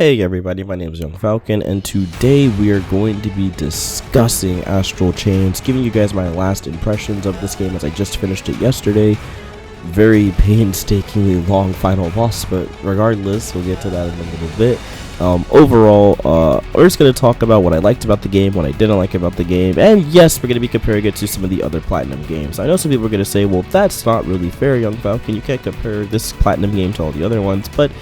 Hey everybody, my name is Young Falcon, and today we are going to be discussing Astral Chains, giving you guys my last impressions of this game as I just finished it yesterday. Very painstakingly long final boss, but regardless, we'll get to that in a little bit. Overall, we're just going to talk about what I liked about the game, what I didn't like about the game, and yes, we're going to be comparing it to some of the other Platinum games. I know some people are going to say, well, that's not really fair, Young Falcon, you can't compare this Platinum game to all the other ones, but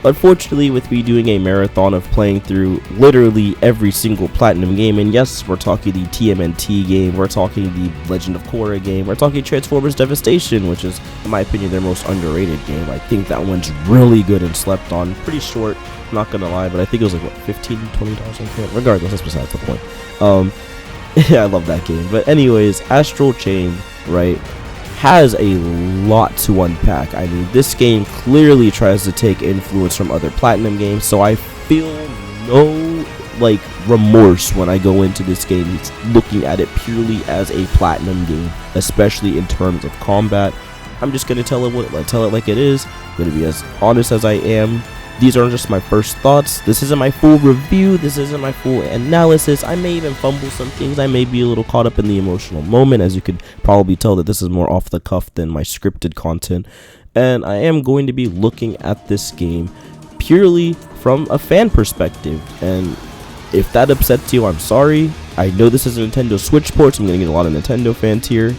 unfortunately, with me doing a marathon of playing through literally every single Platinum game, and yes, we're talking the TMNT game, we're talking the Legend of Korra game, we're talking Transformers Devastation, which is, in my opinion, their most underrated game. I think that one's really good and slept on. Pretty short, I'm not gonna lie, but I think it was like, what, $15, $20? Regardless, that's besides the point. Yeah, I love that game. But anyways, Astral Chain, right, has a lot to unpack. I mean, this game clearly tries to take influence from other Platinum games, so I feel no remorse when I go into this game looking at it purely as a Platinum game, especially in terms of combat. I'm just gonna tell it like it is. I'm gonna be as honest as I am. These are just my first thoughts. This isn't my full review. This isn't my full analysis. I may even fumble some things. I may be a little caught up in the emotional moment, as you could probably tell that this is more off the cuff than my scripted content. And I am going to be looking at this game purely from a fan perspective. And if that upsets you, I'm sorry. I know this is a Nintendo Switch port, so I'm going to get a lot of Nintendo fans here.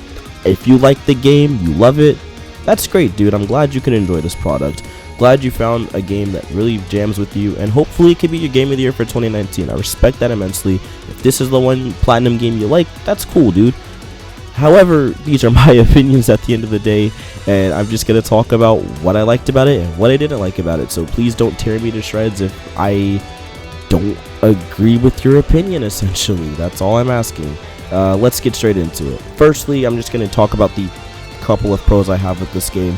If you like the game, you love it, that's great, dude. I'm glad you can enjoy this product. Glad you found a game that really jams with you, and hopefully it could be your game of the year for 2019. I respect that immensely. If this is the one Platinum game you like, that's cool, dude. However, these are my opinions at the end of the day, and I'm just going to talk about what I liked about it and what I didn't like about it. So please don't tear me to shreds if I don't agree with your opinion, essentially. That's all I'm asking. Let's get straight into it. Firstly, I'm just going to talk about the couple of pros I have with this game.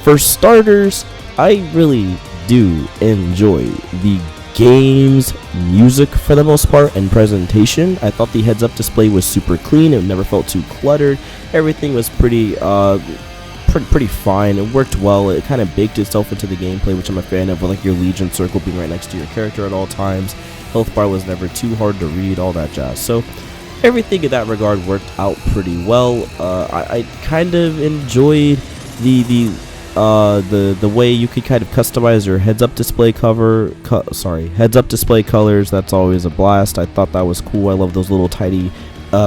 For starters, I really do enjoy the game's music for the most part and presentation. I thought the heads-up display was super clean. It never felt too cluttered. Everything was pretty fine. It worked well. It kind of baked itself into the gameplay, which I'm a fan of, with like your Legion circle being right next to your character at all times. Health bar was never too hard to read, all that jazz. So everything in that regard worked out pretty well. I kind of enjoyed the way you could kind of customize your heads-up display heads-up display colors. That's always a blast. I thought that was cool. I love those little tiny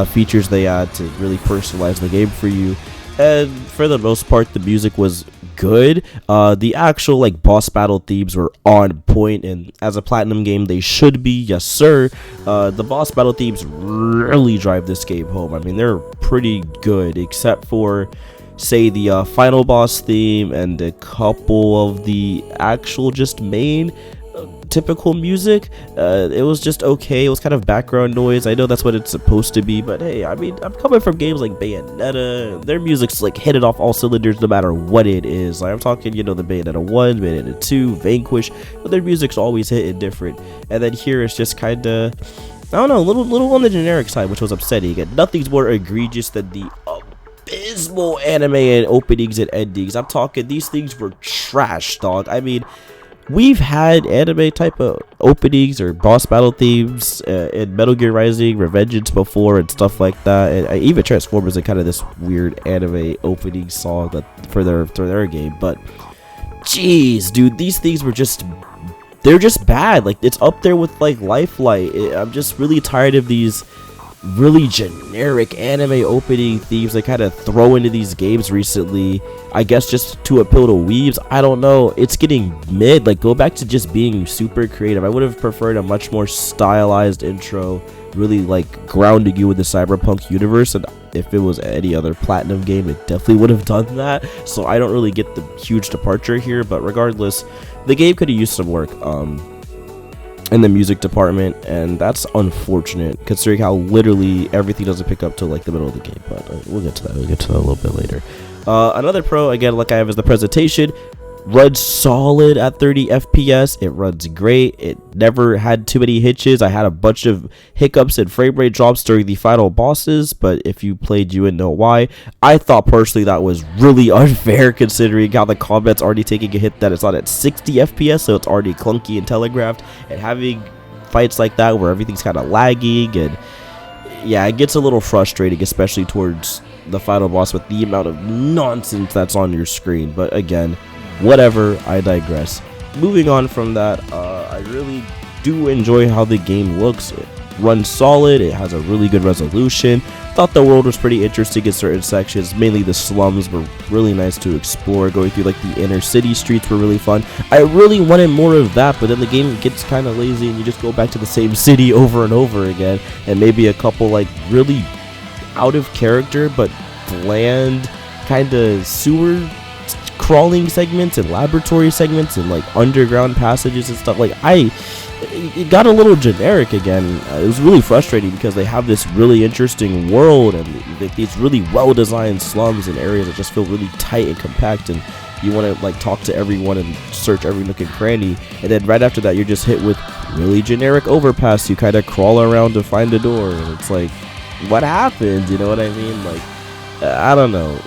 features they add to really personalize the game for you. And for the most part, the music was good. The actual boss battle themes were on point, and as a Platinum game they should be. Yes sir. The boss battle themes really drive this game home. I mean, they're pretty good, except for, say, the final boss theme and a couple of the actual just main typical music. It was just okay. It was kind of background noise. I know that's what it's supposed to be, but hey, I mean, I'm coming from games like Bayonetta. Their music's hitting off all cylinders no matter what it is. I'm talking, the Bayonetta 1, Bayonetta 2, Vanquish, but their music's always hitting different. And then here it's just kind of, I don't know, a little on the generic side, which was upsetting. And nothing's more egregious than the abysmal anime and openings and endings. I'm talking, these things were trash, dog. I mean, we've had anime type of openings or boss battle themes in Metal Gear Rising, Revengeance before, and stuff like that. And even Transformers and kind of this weird anime opening song that for their game. But jeez, dude, these things were they're just bad. It's up there with Lifelight. I'm just really tired of these really generic anime opening themes they kind of throw into these games recently. I guess just to appeal to weebs. I don't know. It's getting mid. Go back to just being super creative. I would have preferred a much more stylized intro, really grounding you in the cyberpunk universe. And if it was any other Platinum game, it definitely would have done that. So I don't really get the huge departure here. But regardless, the game could have used some work in the music department, and that's unfortunate considering how literally everything doesn't pick up till the middle of the game. But we'll get to that a little bit later. Another pro, again, I have, is the presentation. runs solid at 30 FPS. It runs great. It never had too many hitches. I had a bunch of hiccups and frame rate drops during the final bosses, but if you played, you would know why. I thought personally that was really unfair considering how the combat's already taking a hit that it's not at 60 FPS, so it's already clunky and telegraphed, and having fights like that where everything's kind of lagging, and yeah, it gets a little frustrating, especially towards the final boss with the amount of nonsense that's on your screen. But again, whatever, I digress. Moving on from that, I really do enjoy how the game looks. It runs solid, it has a really good resolution. Thought the world was pretty interesting in certain sections. Mainly the slums were really nice to explore. Going through like the inner city streets were really fun. I really wanted more of that, but then the game gets kind of lazy and you just go back to the same city over and over again, and maybe a couple like really out of character but bland kind of sewer crawling segments and laboratory segments and like underground passages and stuff. Like it got a little generic again. It was really frustrating because they have this really interesting world and these really well designed slums and areas that just feel really tight and compact, and you want to like talk to everyone and search every nook and cranny, and then right after that you're just hit with really generic overpass. You kind of crawl around to find a door, and it's like, what happened? You know what I mean? Like, I don't know.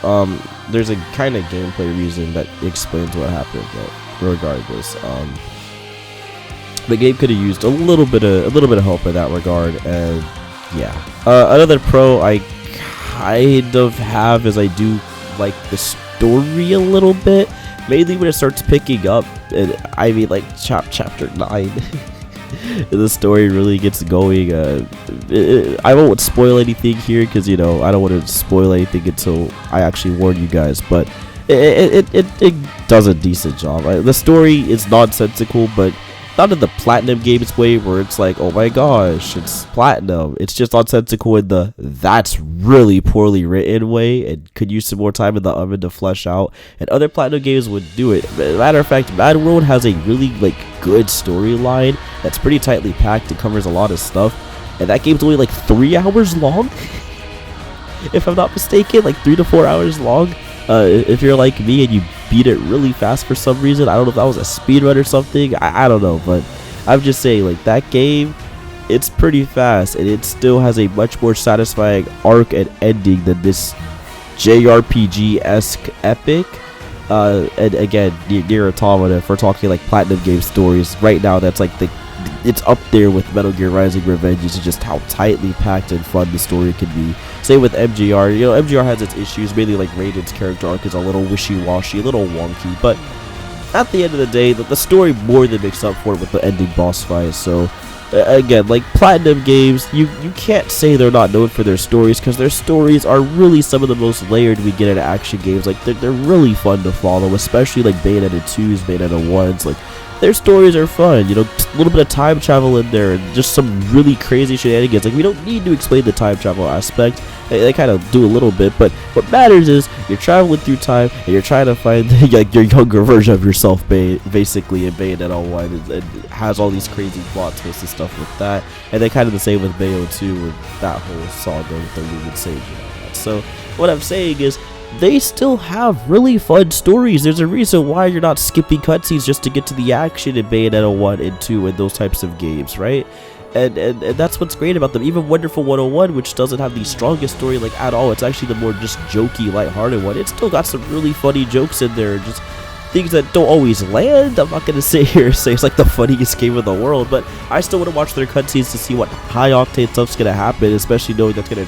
There's a kind of gameplay reason that explains what happened, but regardless, the game could have used a little bit of help in that regard. And yeah, another pro I kind of have is I do like the story a little bit, mainly when it starts picking up. I mean, like chapter 9. The story really gets going. I won't spoil anything here because, you know, I don't want to spoil anything until I actually warn you guys, but it does a decent job. The story is nonsensical, but not in the Platinum Games way where it's like, oh my gosh, it's Platinum. It's just nonsensical in the that's really poorly written way. It could use some more time in the oven to flesh out, and other Platinum games would do it. Matter of fact, Mad World has a really like good storyline that's pretty tightly packed and covers a lot of stuff, and that game's only like 3 hours long if I'm not mistaken, like 3 to 4 hours long. If you're like me and you beat it really fast for some reason, I don't know if that was a speedrun or something, I don't know, but I'm just saying, like, that game, it's pretty fast, and it still has a much more satisfying arc and ending than this JRPG-esque epic. And again, Nier Automata, if we're talking like Platinum Game stories right now, that's like it's up there with Metal Gear Rising: Revenge. It's just how tightly packed and fun the story can be. Same with MGR. You know, MGR has its issues. Mainly like Raiden's character arc is a little wishy-washy, a little wonky. But at the end of the day, the story more than makes up for it with the ending boss fight. So again, like Platinum games, you can't say they're not known for their stories, because their stories are really some of the most layered we get in action games. Like they're really fun to follow, especially like Bayonetta 2's, Bayonetta 1's. Like their stories are fun, you know, a little bit of time travel in there and just some really crazy shenanigans. Like we don't need to explain the time travel aspect. They kind of do a little bit, but what matters is you're traveling through time and you're trying to find like your younger version of yourself, basically, in Bayonetta 1. It has all these crazy plot twists and stuff with that, and then kind of the same with Bayo 2 with that whole saga with the Lumen Sage and all that. So what I'm saying is, they still have really fun stories. There's a reason why you're not skipping cutscenes just to get to the action in Bayonetta 1 and 2 and those types of games, right? And that's what's great about them. Even Wonderful 101, which doesn't have the strongest story like at all, it's actually the more just jokey, lighthearted one. It's still got some really funny jokes in there, just things that don't always land. I'm not gonna sit here and say it's like the funniest game in the world, but I still want to watch their cutscenes to see what high octane stuff's gonna happen, especially knowing that's gonna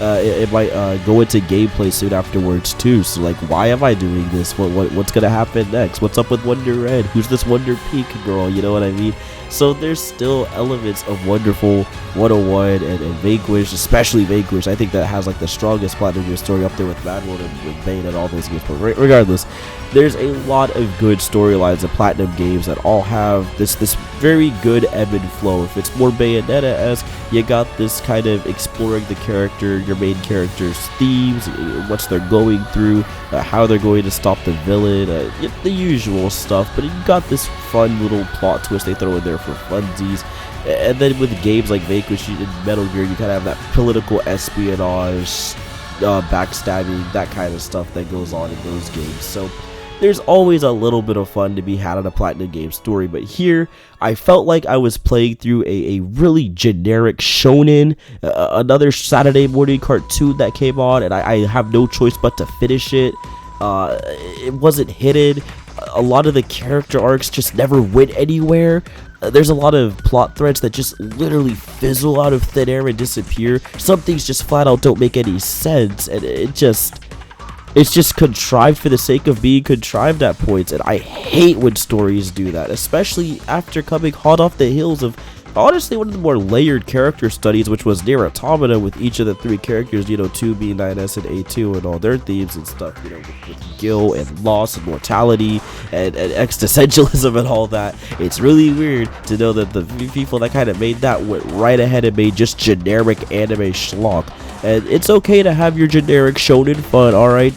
it might go into gameplay soon afterwards too. So like, why am I doing this? What's gonna happen next? What's up with Wonder Red? Who's this Wonder Peak girl? You know what I mean? So there's still elements of Wonderful 101 and Vanquish, especially Vanquish. I think that has like the strongest Platinum Gear story up there with Mad World and with Bane and all those games. But regardless, there's a lot of good storylines in Platinum games that all have this very good ebb and flow. If it's more Bayonetta-esque, you got this kind of exploring the character, your main character's themes, what they're going through, how they're going to stop the villain, the usual stuff. But you got this fun little plot twist they throw in there for funsies. And then with games like Vanquish and Metal Gear, you kind of have that political espionage, backstabbing, that kind of stuff that goes on in those games. So there's always a little bit of fun to be had on a Platinum game story, but here I felt like I was playing through a really generic shonen, another Saturday morning cartoon that came on, and I have no choice but to finish it. It wasn't hidden. A lot of the character arcs just never went anywhere. There's a lot of plot threads that just literally fizzle out of thin air and disappear. Some things just flat out don't make any sense, and it's just contrived for the sake of being contrived at points, and I hate when stories do that, especially after coming hot off the heels of honestly one of the more layered character studies, which was Nier Automata, with each of the 3 characters, 2B, 9S, and A2, and all their themes and stuff, with Gil and loss and mortality and existentialism and all that. It's really weird to know that the people that kind of made that went right ahead and made just generic anime schlock. And it's okay to have your generic shonen fun, alright?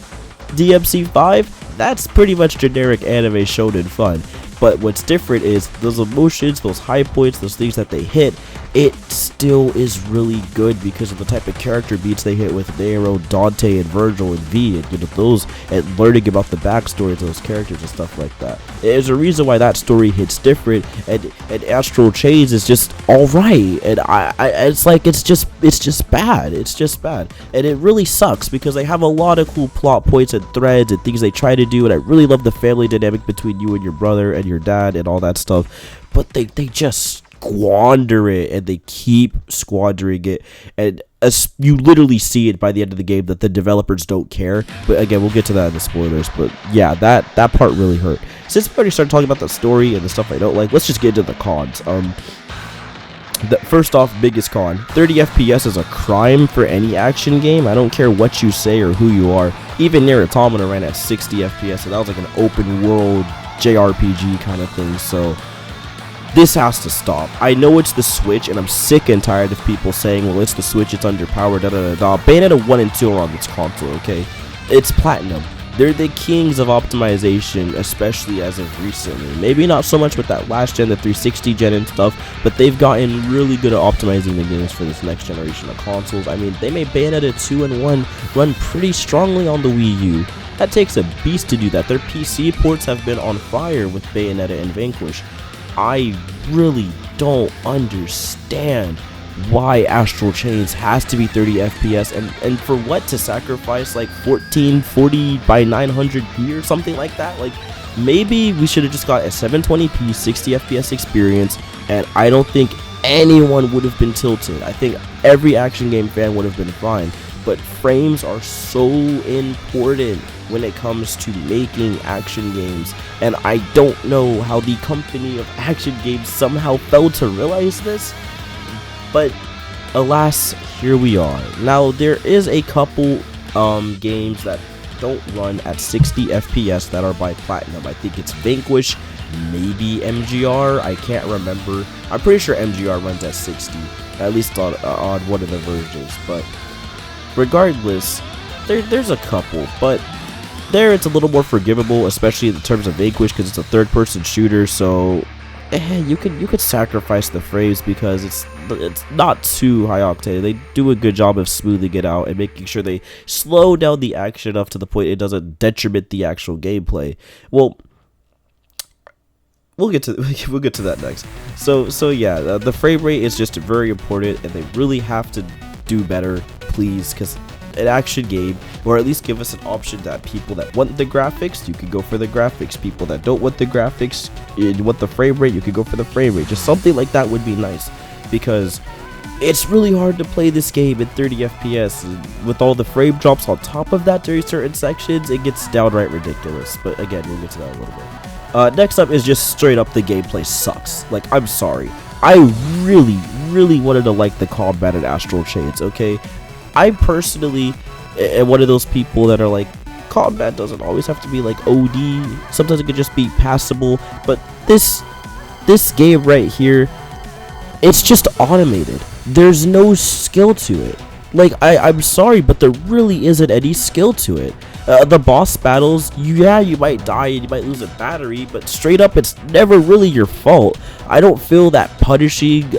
DMC5, that's pretty much generic anime shonen fun. But what's different is those emotions, those high points, those things that they hit, it still is really good because of the type of character beats they hit with Nero, Dante, and Virgil, and V, and those, and learning about the backstory of those characters and stuff like that. There's a reason why that story hits different, and Astral Chains is just alright, and it's like it's just bad, and it really sucks because they have a lot of cool plot points and threads and things they try to do, and I really love the family dynamic between you and your brother and your dad and all that stuff, but they just squander it, and they keep squandering it, and as you literally see it by the end of the game that the developers don't care. But again, we'll get to that in the spoilers. But yeah, that part really hurt. Since we already started talking about the story and the stuff I don't like, let's just get into the cons. First off, biggest con, 30 FPS is a crime for any action game. I don't care what you say or who you are. Even Nier Automata ran at 60 FPS, and that was like an open world JRPG kind of thing. So this has to stop. I know it's the Switch, and I'm sick and tired of people saying, well, it's the Switch, it's underpowered, da-da-da-da. Bayonetta 1 and 2 are on this console, okay? It's Platinum. They're the kings of optimization, especially as of recently. Maybe not so much with that last gen, the 360 gen and stuff, but they've gotten really good at optimizing the games for this next generation of consoles. I mean, they made Bayonetta 2 and 1 run pretty strongly on the Wii U. That takes a beast to do that. Their PC ports have been on fire with Bayonetta and Vanquish. I really don't understand why Astral Chains has to be 30 FPS and for what, to sacrifice like 1440 by 900p or something like that. Like, maybe we should have just got a 720p 60 FPS experience, and I don't think anyone would have been tilted. I think every action game fan would have been fine, but frames are so important when it comes to making action games, and I don't know how the company of action games somehow failed to realize this, but alas, here we are. Now, there is a couple games that don't run at 60 FPS that are by Platinum. I think it's Vanquish, maybe MGR, I can't remember. I'm pretty sure MGR runs at 60, at least on one of the versions, but regardless, there's a couple, but there it's a little more forgivable, especially in terms of Vanquish, because it's a third-person shooter, so you could sacrifice the frames because it's not too high octane. They do a good job of smoothing it out and making sure they slow down the action enough to the point it doesn't detriment the actual gameplay. Well, we'll get to that next. So yeah, the frame rate is just very important, and they really have to do better, please, because an action game, or at least give us an option that people that want the graphics, you can go for the graphics. People that don't want the graphics, you want the frame rate, you can go for the frame rate. Just something like that would be nice, because it's really hard to play this game in 30 FPS. With all the frame drops on top of that during certain sections, it gets downright ridiculous. But again, we'll get to that a little bit. Next up is just straight up the gameplay sucks. Like, I'm sorry. I really wanted to like the combat in Astral Chains, okay? I personally am one of those people that are like, combat doesn't always have to be like OD. Sometimes it could just be passable. But this game right here, it's just automated. There's no skill to it. Like, I'm sorry, but there really isn't any skill to it. The boss battles, yeah, you might die and you might lose a battery, but straight up, it's never really your fault. I don't feel that punishing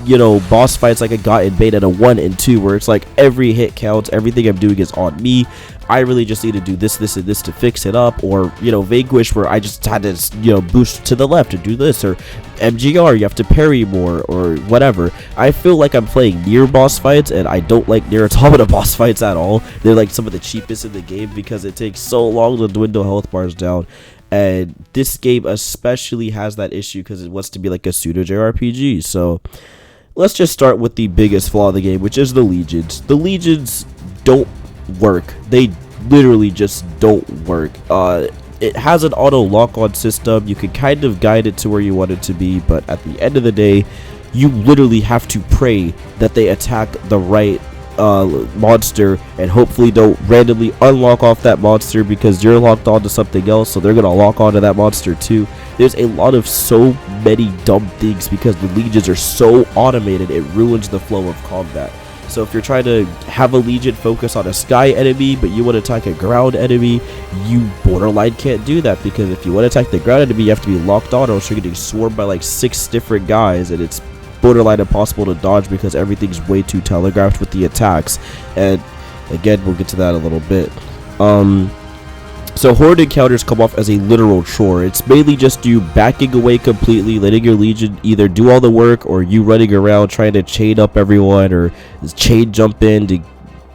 you know, boss fights like I got in Bayonetta 1 and 2, where it's like every hit counts, everything I'm doing is on me. I really just need to do this, this, and this to fix it up. Or, you know, Vanquish, where I just had to, you know, boost to the left to do this. Or MGR, you have to parry more, or whatever. I feel like I'm playing Nier boss fights, and I don't like Nier Automata boss fights at all. They're like some of the cheapest in the game because it takes so long to dwindle health bars down. And this game especially has that issue because it wants to be like a pseudo JRPG. So let's just start with the biggest flaw of the game, which is the legions. The legions don't work. They literally just don't work. It has an auto lock-on system. You can kind of guide it to where you want it to be, but at the end of the day, you literally have to pray that they attack the right monster, and hopefully don't randomly unlock off that monster because you're locked onto something else, so they're gonna lock onto that monster too. There's a lot of so many dumb things because the legions are so automated, it ruins the flow of combat. So if you're trying to have a legion focus on a sky enemy but you want to attack a ground enemy, you borderline can't do that, because if you want to attack the ground enemy, you have to be locked on, or else you're getting swarmed by like 6 different guys, and it's borderline impossible to dodge because everything's way too telegraphed with the attacks. And again, we'll get to that a little bit. So horde encounters come off as a literal chore. It's mainly just you backing away completely, letting your legion either do all the work, or you running around trying to chain up everyone, or chain jump in to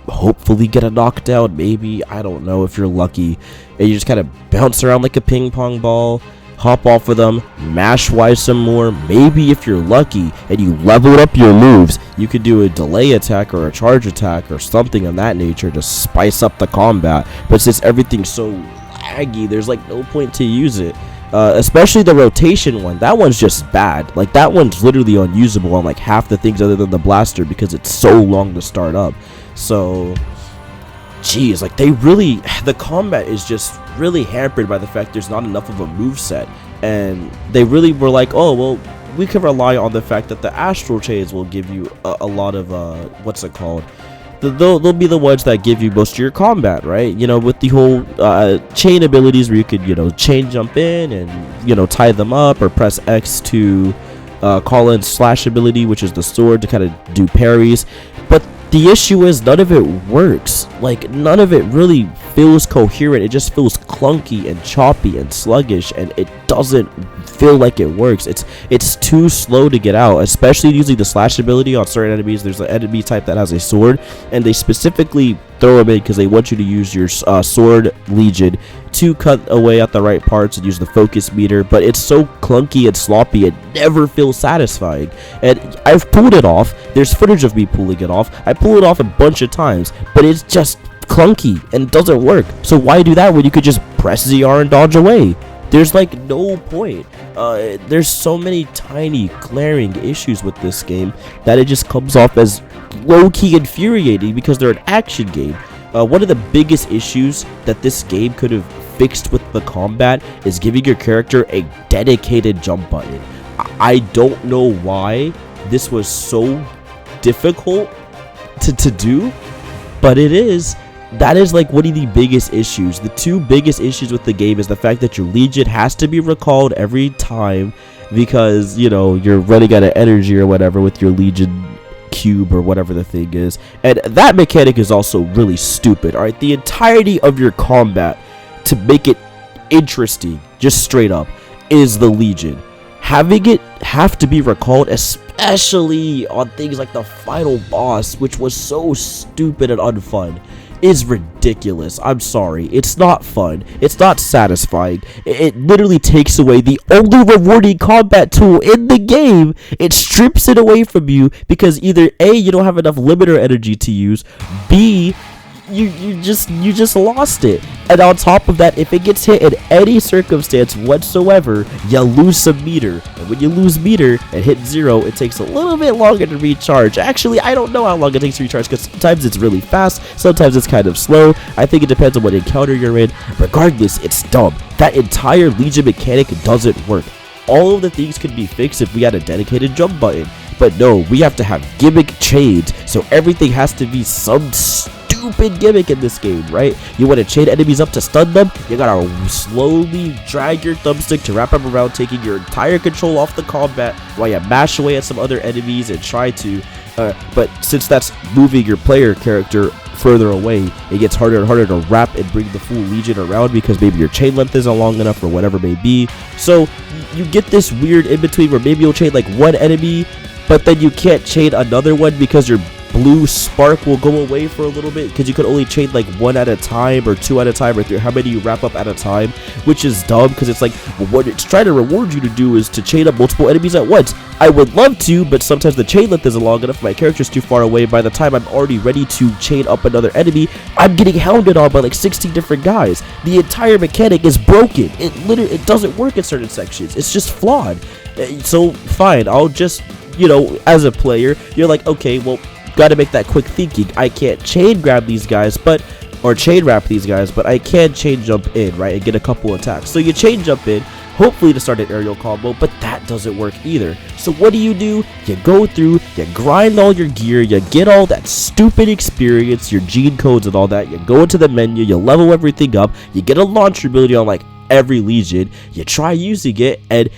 hopefully get a knockdown, maybe, I don't know, if you're lucky. And you just kind of bounce around like a ping pong ball, hop off of them, mash Y some more. Maybe if you're lucky and you level up your moves, you could do a delay attack or a charge attack or something of that nature to spice up the combat. But since everything's so laggy, there's like no point to use it. Especially the rotation one. That one's just bad. Like, that one's literally unusable on like half the things other than the blaster because it's so long to start up. So geez, like the combat is just really hampered by the fact there's not enough of a move set, and they really were like, oh well, we can rely on the fact that the astral chains will give you a lot of what's it called, they'll be the ones that give you most of your combat, right? You know, with the whole chain abilities where you could, you know, chain jump in and, you know, tie them up, or press X to call in slash ability, which is the sword, to kind of do parries. But the issue is none of it works. Like, none of it really feels coherent. It just feels clunky and choppy and sluggish, and it doesn't feel like it works. It's too slow to get out, especially using the slash ability on certain enemies. There's an enemy type that has a sword, and they specifically throw them in because they want you to use your sword legion to cut away at the right parts and use the focus meter. But it's so clunky and sloppy, it never feels satisfying. And I've pulled it off. There's footage of me pulling it off. I pull it off a bunch of times, but it's just clunky and it doesn't work. So why do that when you could just press ZR and dodge away? There's like no point. There's so many tiny glaring issues with this game that it just comes off as low-key infuriating because they're an action game. One of the biggest issues that this game could have fixed with the combat is giving your character a dedicated jump button. I don't know why this was so difficult to do, but it is. That is like one of the biggest issues. The two biggest issues with the game is the fact that your legion has to be recalled every time because, you know, you're running out of energy or whatever with your legion cube or whatever the thing is. And that mechanic is also really stupid. Alright, the entirety of your combat, to make it interesting, just straight up, is the legion. Having it have to be recalled, especially on things like the final boss, which was so stupid and unfun, is ridiculous. I'm sorry. It's not fun. It's not satisfying. It literally takes away the only rewarding combat tool in the game. It strips it away from you because either A, you don't have enough limiter energy to use, B, you just lost it. And on top of that, if it gets hit in any circumstance whatsoever, you lose some meter. And when you lose meter and hit 0, it takes a little bit longer to recharge. Actually, I don't know how long it takes to recharge because sometimes it's really fast, sometimes it's kind of slow. I think it depends on what encounter you're in. Regardless, it's dumb. That entire legion mechanic doesn't work. All of the things could be fixed if we had a dedicated jump button. But no, we have to have gimmick chains, so everything has to be some stupid stupid gimmick in this game, right? You want to chain enemies up to stun them, you gotta slowly drag your thumbstick to wrap them around, taking your entire control off the combat while you mash away at some other enemies and try to but since that's moving your player character further away, it gets harder and harder to wrap and bring the full legion around because maybe your chain length isn't long enough or whatever may be. So you get this weird in between where maybe you'll chain like one enemy, but then you can't chain another one because your blue spark will go away for a little bit because you could only chain like one at a time or two at a time or three, how many you wrap up at a time, which is dumb because it's like, well, what it's trying to reward you to do is to chain up multiple enemies at once. I would love to, but sometimes the chain length isn't long enough, my character's too far away. By the time I'm already ready to chain up another enemy, I'm getting hounded on by like 16 different guys. The entire mechanic is broken. It doesn't work in certain sections. It's just flawed. So fine, I'll just, you know, as a player, you're like, okay, well, gotta make that quick thinking. I can't chain grab these guys, or chain wrap these guys, but I can chain jump in, right, and get a couple attacks. So you chain jump in, hopefully to start an aerial combo, but that doesn't work either. So what do? You go through, you grind all your gear, you get all that stupid experience, your gene codes and all that, you go into the menu, you level everything up, you get a launcher ability on like every legion, you try using it, and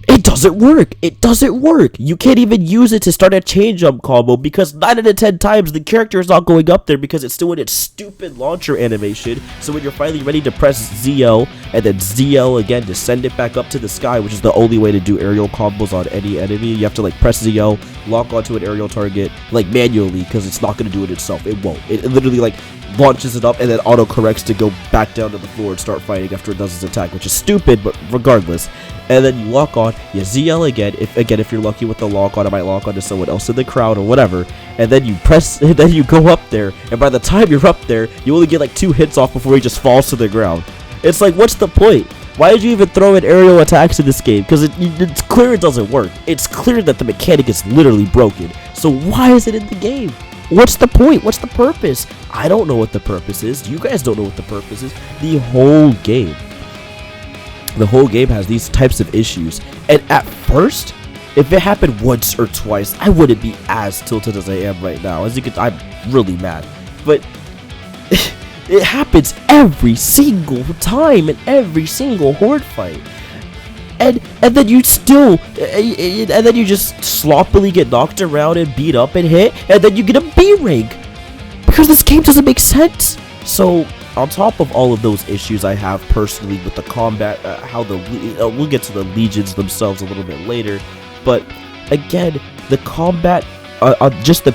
it doesn't work. It doesn't work. You can't even use it to start a chain jump combo because 9 out of 10 times the character is not going up there because it's still in its stupid launcher animation. So when you're finally ready to press ZL and then ZL again to send it back up to the sky, which is the only way to do aerial combos on any enemy, you have to like press ZL, lock onto an aerial target like manually because it's not going to do it itself. It won't. It literally like launches it up and then auto corrects to go back down to the floor and start fighting after it does its attack, which is stupid, but regardless. And then you lock on, you ZL again, if you're lucky with the lock on, it might lock onto someone else in the crowd or whatever, and then you press, and then you go up there, and by the time you're up there, you only get like 2 hits off before he just falls to the ground. It's like, what's the point? Why did you even throw in aerial attacks in this game? Because it's clear it doesn't work. It's clear that the mechanic is literally broken. So why is it in the game? What's the point? What's the purpose? I don't know what the purpose is. You guys don't know what the purpose is. The whole game has these types of issues. And at first, if it happened once or twice, I wouldn't be as tilted as I am right now. As you can, I'm really mad. But it happens every single time in every single horde fight. And then you still, and then you just sloppily get knocked around and beat up and hit, and then you get a B rank because this game doesn't make sense. So on top of all of those issues I have personally with the combat, we'll get to the legions themselves a little bit later, but again, the combat, just the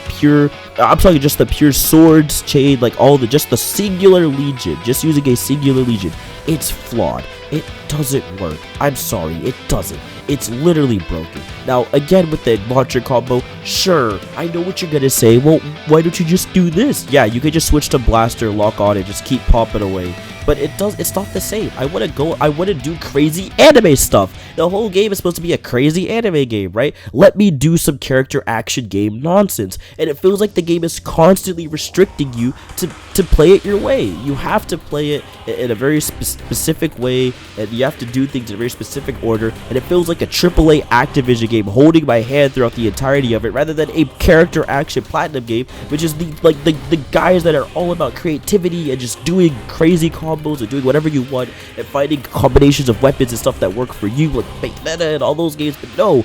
pure swords, chain, like just the singular legion, just using a singular legion, it's flawed. It doesn't work. I'm sorry, it doesn't. It's literally broken. Now, again, with the launcher combo, sure, I know what you're gonna say. Well, why don't you just do this? Yeah, you could just switch to blaster, lock on, and just keep popping away. But it's not the same. I wanna do crazy anime stuff. The whole game is supposed to be a crazy anime game, right? Let me do some character action game nonsense. And it feels like the game is constantly restricting you to play it your way. You have to play it in a very specific way, and you have to do things in a very specific order, and it feels like a AAA Activision game holding my hand throughout the entirety of it, rather than a character action Platinum game, which is the guys that are all about creativity and just doing crazy combos and doing whatever you want and finding combinations of weapons and stuff that work for you, like Bayonetta and all those games. But no,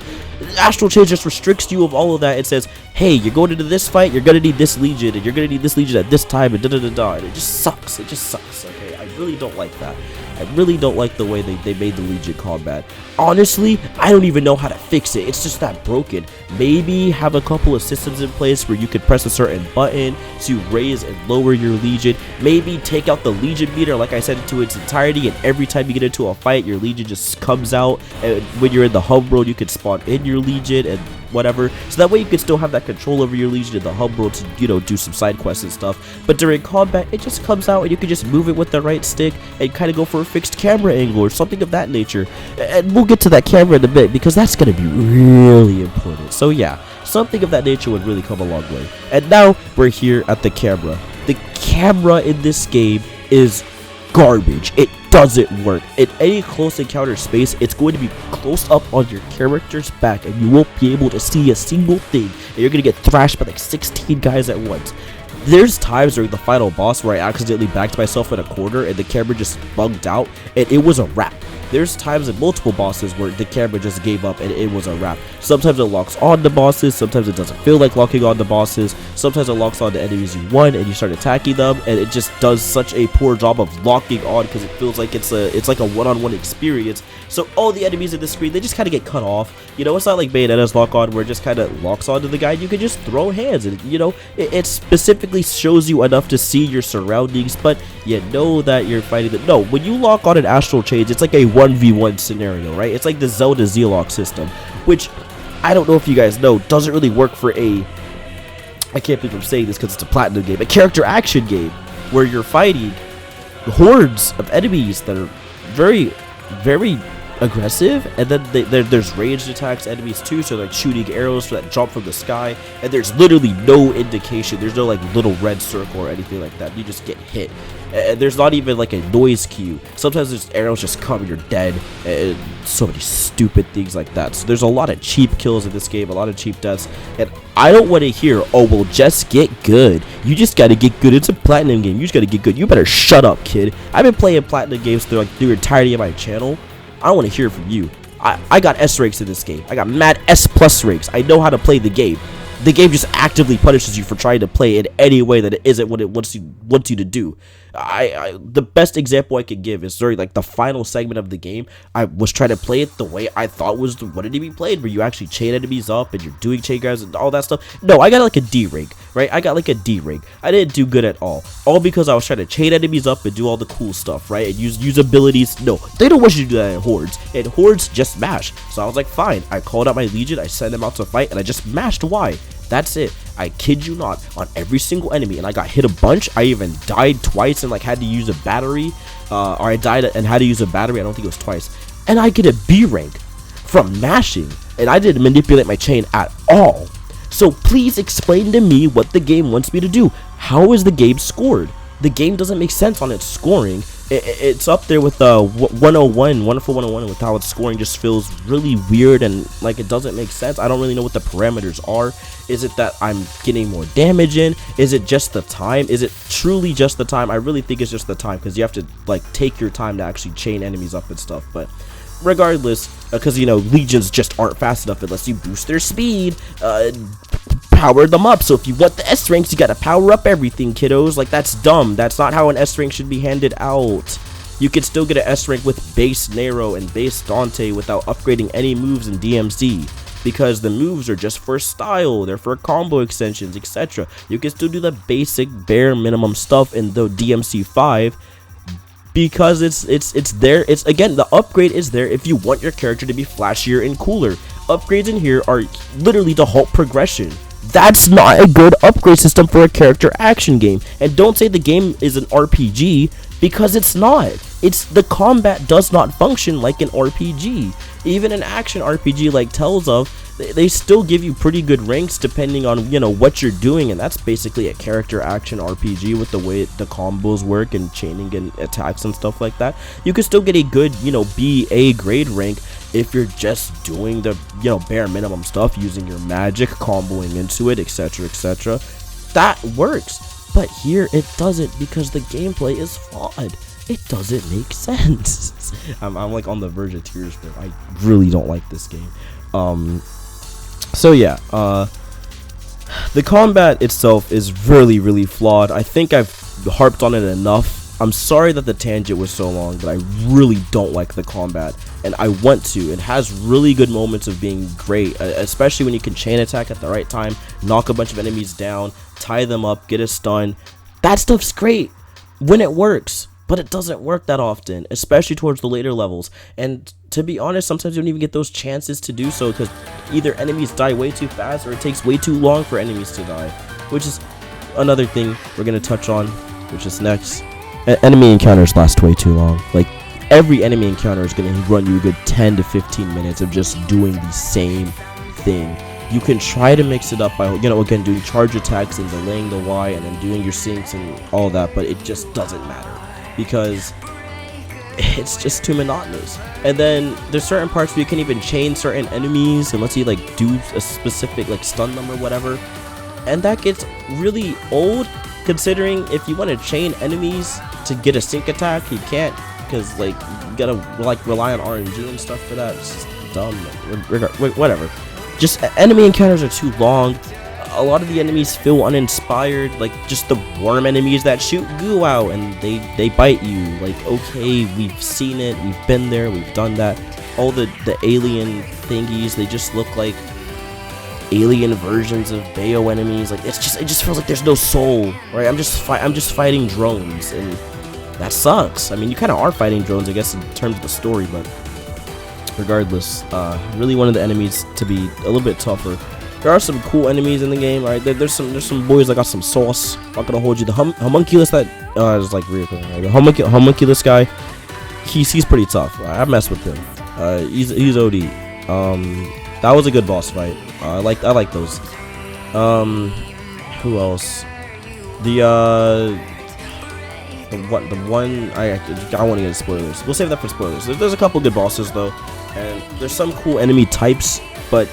Astral Chain just restricts you of all of that and says, hey, you're going into this fight, you're gonna need this legion, and you're gonna need this legion at this time, and da-da-da-da, and it just sucks. It just sucks, okay? I really don't like that. I really don't like the way they made the legion combat. Honestly, I don't even know how to fix it. It's just that broken. Maybe have a couple of systems in place where you could press a certain button to raise and lower your legion. Maybe take out the legion meter, like I said, into its entirety, and every time you get into a fight, your legion just comes out, and when you're in the hub world, you can spawn in your legion and whatever, so that way you can still have that control over your legion in the hub world to, you know, do some side quests and stuff. But during combat, it just comes out and you can just move it with the right stick and kind of go for a fixed camera angle or something of that nature. And we'll get to that camera in a bit because that's going to be really important. So yeah, something of that nature would really come a long way. And now we're here at the camera. The camera in this game is garbage. It doesn't work. In any close encounter space, it's going to be close up on your character's back, and you won't be able to see a single thing, and you're gonna get thrashed by like 16 guys at once. There's times during the final boss where I accidentally backed myself in a corner and the camera just bugged out and it was a wrap. There's times in multiple bosses where the camera just gave up and it was a wrap. Sometimes it locks on the bosses, sometimes it doesn't feel like locking on the bosses, sometimes it locks on the enemies you want and you start attacking them, and it just does such a poor job of locking on because it feels like it's like a one-on-one experience. So all the enemies in the screen, they just kind of get cut off. You know, it's not like Bayonetta's lock on where it just kind of locks onto the guy. You can just throw hands and, you know, it specifically shows you enough to see your surroundings, but you know that you're fighting them. No, when you lock on an Astral Chains, it's like a 1v1 scenario, right? It's like the Zelda Z-Lock system, which I don't know if you guys know, doesn't really work for a, I can't believe I'm saying this because it's a platinum game, a character action game where you're fighting hordes of enemies that are very, very aggressive, and then there's ranged attacks enemies too, so like shooting arrows that drop from the sky, and there's literally no indication, there's no like little red circle or anything like that. You just get hit, and there's not even like a noise cue. Sometimes there's arrows just come and you're dead, and so many stupid things like that. So there's a lot of cheap kills in this game, a lot of cheap deaths, and I don't want to hear, oh well, just get good, you just gotta get good, it's a platinum game, you just gotta get good. You better shut up, kid. I've been playing platinum games through the entirety of my channel. I don't want to hear from you. I got S ranks in this game. I got mad S+ ranks. I know how to play the game. The game just actively punishes you for trying to play in any way that it isn't what it wants you to do. The best example I could give is during like the final segment of the game. I was trying to play it the way I thought was what it to be played, where you actually chain enemies up and you're doing chain grabs and all that stuff. No, I got like a D rank, right? I got like a D rank. I didn't do good at all because I was trying to chain enemies up and do all the cool stuff, right? And use abilities. No, they don't want you to do that in hordes. And hordes just mash. So I was like, fine. I called out my legion. I sent them out to fight, and I just mashed Y. That's it. I kid you not, on every single enemy, and I got hit a bunch. I even died twice and like had to use a battery, or I died and had to use a battery. I don't think it was twice, and I get a B rank from mashing, and I didn't manipulate my chain at all. So please explain to me what the game wants me to do. How is the game scored? The game doesn't make sense on its scoring. It's up there with 101, Wonderful 101, with how its scoring just feels really weird and like it doesn't make sense. I don't really know what the parameters are. Is it that I'm getting more damage in? Is it just the time? Is it truly just the time? I really think it's just the time, because you have to like take your time to actually chain enemies up and stuff. But regardless, because you know, legions just aren't fast enough unless you boost their speed, power them up. So if you want the S ranks, you gotta power up everything, kiddos. Like, that's dumb. That's not how an S rank should be handed out. You can still get an S rank with base Nero and base Dante without upgrading any moves in DMC, because the moves are just for style, they're for combo extensions, etc. You can still do the basic bare minimum stuff in the DMC 5, because it's there. It's, again, the upgrade is there if you want your character to be flashier and cooler. Upgrades in here are literally to halt progression. That's not a good upgrade system for a character action game. And don't say the game is an RPG, because it's not. The combat does not function like an RPG. Even an action RPG like Tales of, they still give you pretty good ranks depending on, you know, what you're doing, and that's basically a character action RPG with the way the combos work and chaining and attacks and stuff like that. You can still get a good, you know, BA grade rank if you're just doing the, you know, bare minimum stuff, using your magic, comboing into it, etc, etc. That works. But here it doesn't, because the gameplay is flawed. It doesn't make sense. I'm like on the verge of tears, but I really don't like this game. So yeah, the combat itself is really flawed. I think I've harped on it enough. I'm sorry that the tangent was so long, but I really don't like the combat, and I want to. It has really good moments of being great, especially when you can chain attack at the right time, knock a bunch of enemies down, tie them up, get a stun. That stuff's great when it works, but it doesn't work that often, especially towards the later levels. And to be honest, sometimes you don't even get those chances to do so, because either enemies die way too fast or it takes way too long for enemies to die, which is another thing we're going to touch on, which is next. Enemy encounters last way too long. Like, every enemy encounter is going to run you a good 10 to 15 minutes of just doing the same thing. You can try to mix it up by, you know, again, doing charge attacks and delaying the Y and then doing your syncs and all that, but it just doesn't matter, because it's just too monotonous. And then there's certain parts where you can even chain certain enemies unless you like do a specific like stun them or whatever, and that gets really old considering if you want to chain enemies to get a sync attack, you can't, because like you gotta like rely on RNG and stuff for that. It's just dumb. Whatever. Just enemy encounters are too long. A lot of the enemies feel uninspired, like just the worm enemies that shoot goo out and they bite you. Like, okay, we've seen it, we've been there, we've done that. All the alien thingies, they just look like alien versions of Bayo enemies. Like, it just feels like there's no soul, right? I'm just fighting drones, and that sucks. I mean, you kind of are fighting drones, I guess, in terms of the story, but regardless, really wanted the enemies to be a little bit tougher. There are some cool enemies in the game, right? There's some boys that got some sauce. Not gonna hold you. The homunculus that is like reoccurring. Right? The homunculus guy, he's pretty tough. I mess with him. He's OD. That was a good boss fight. I like those. Who else? The one I don't want to get into spoilers. We'll save that for spoilers. There's a couple good bosses though, and there's some cool enemy types, but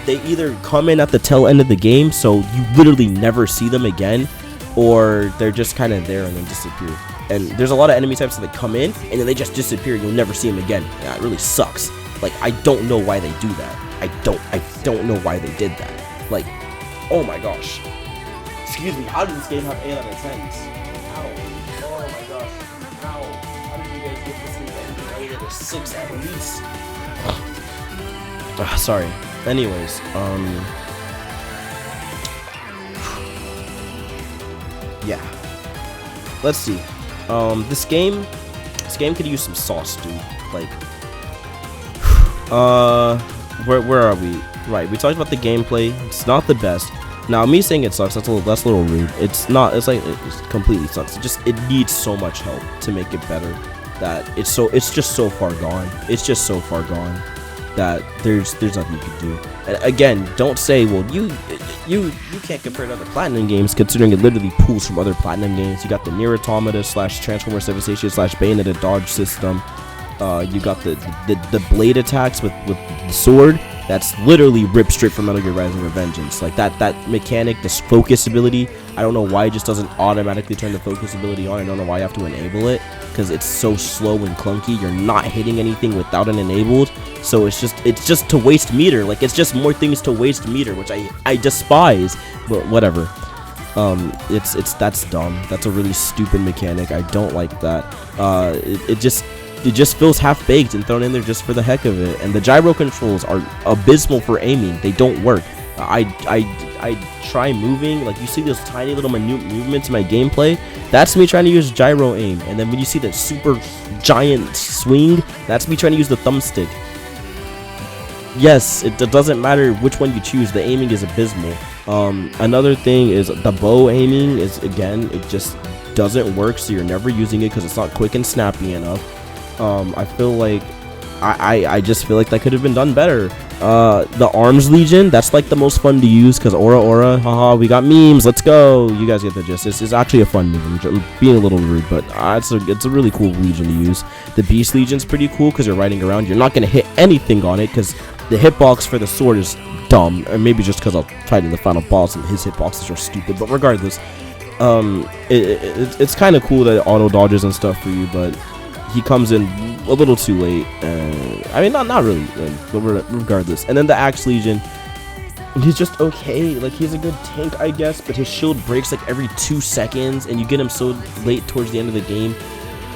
they either come in at the tail end of the game, so you literally never see them again, or they're just kind of there and then disappear. And there's a lot of enemy types that come in and then they just disappear. You'll never see them again. Yeah, it really sucks. Like, I don't know why they do that. I don't know why they did that. Like, oh my gosh. Excuse me. How did this game have 8 out of 10s? How? Oh my gosh. How did you guys get this game rated a 6 at least? Sorry. Anyways, yeah. Let's see. This game could use some sauce, dude. Like, where are we? Right, we talked about the gameplay. It's not the best. Now, me saying it sucks, that's a little rude. It's not. It's like it completely sucks. It needs so much help to make it better. That it's just so far gone. It's just so far gone that there's nothing you can do. And again, don't say, well, you can't compare to other Platinum games, considering it literally pulls from other Platinum games. You got the Nier Automata / Transformers Devastation / Bayonetta dodge system. You got the blade attacks with the sword. That's literally ripped straight from Metal Gear Rising: Revengeance. Like that mechanic, this focus ability. I don't know why it just doesn't automatically turn the focus ability on. I don't know why you have to enable it, because it's so slow and clunky. You're not hitting anything without it enabled. So it's just to waste meter. Like, it's just more things to waste meter, which I despise. But whatever. That's dumb. That's a really stupid mechanic. I don't like that. It just feels half-baked and thrown in there just for the heck of it. And the gyro controls are abysmal for aiming. They don't work. I try moving, like, you see those tiny little minute movements in my gameplay. That's me trying to use gyro aim. And then when you see that super giant swing, that's me trying to use the thumbstick. Yes, it doesn't matter which one you choose. The aiming is abysmal. Another thing is the bow aiming is, again, it just doesn't work. So you're never using it because it's not quick and snappy enough. I feel like I just feel like that could have been done better. The Arms Legion, that's like the most fun to use because aura, haha, we got memes, let's go. You guys get the gist. This is actually a fun move. I'm being a little rude, but it's a really cool Legion to use. The Beast Legion's pretty cool because you're riding around. You're not going to hit anything on it because the hitbox for the sword is dumb. Or maybe just because I'll fighting the final boss and his hitboxes are stupid. But regardless, it's kind of cool that it auto dodges and stuff for you, but he comes in a little too late. I mean, not really, but regardless. And then the Axe Legion, he's just okay. Like, he's a good tank, I guess, but his shield breaks like every 2 seconds, and you get him so late towards the end of the game.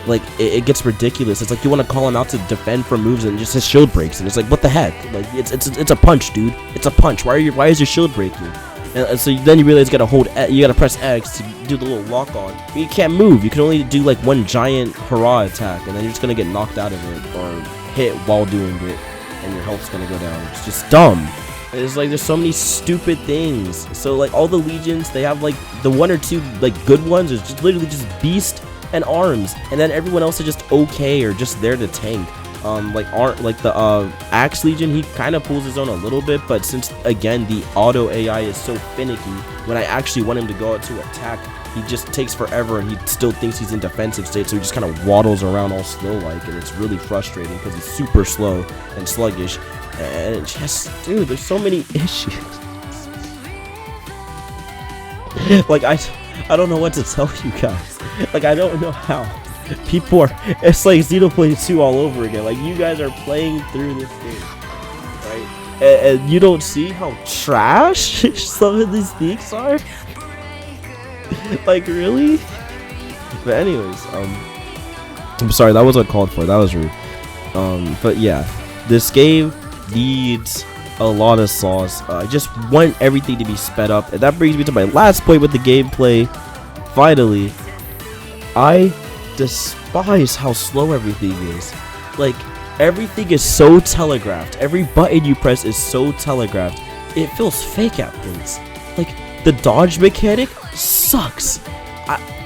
Like, it gets ridiculous. It's like you want to call him out to defend from moves, and just his shield breaks, and it's like, what the heck? Like, it's a punch, dude. It's a punch. Why is your shield breaking? And so then you realize you gotta press X to do the little lock on. But you can't move. You can only do like one giant hurrah attack, and then you're just gonna get knocked out of it or hit while doing it, and your health's gonna go down. It's just dumb. It's like there's so many stupid things. So like all the legions, they have like the 1 or 2 like good ones is just literally just Beast and Arms, and then everyone else is just okay or just there to tank. Like the Axe Legion, he kind of pulls his own a little bit, but since again the auto AI is so finicky, when I actually want him to go out to attack, he just takes forever, and he still thinks he's in defensive state, so he just kind of waddles around all slow like, and it's really frustrating because he's super slow and sluggish, and it's just, dude, there's so many issues. Like I don't know what to tell you guys. Like, I don't know how. People are, it's like Xenoblade 2 all over again. Like, you guys are playing through this game, right? And you don't see how trash some of these things are? Like, really? But anyways, I'm sorry, that was uncalled for. That was rude. But yeah, this game needs a lot of sauce. I just want everything to be sped up, and that brings me to my last point with the gameplay. Finally, I despise how slow everything is. Like, everything is so telegraphed. Every button you press is so telegraphed. It feels fake at points. Like, the dodge mechanic sucks.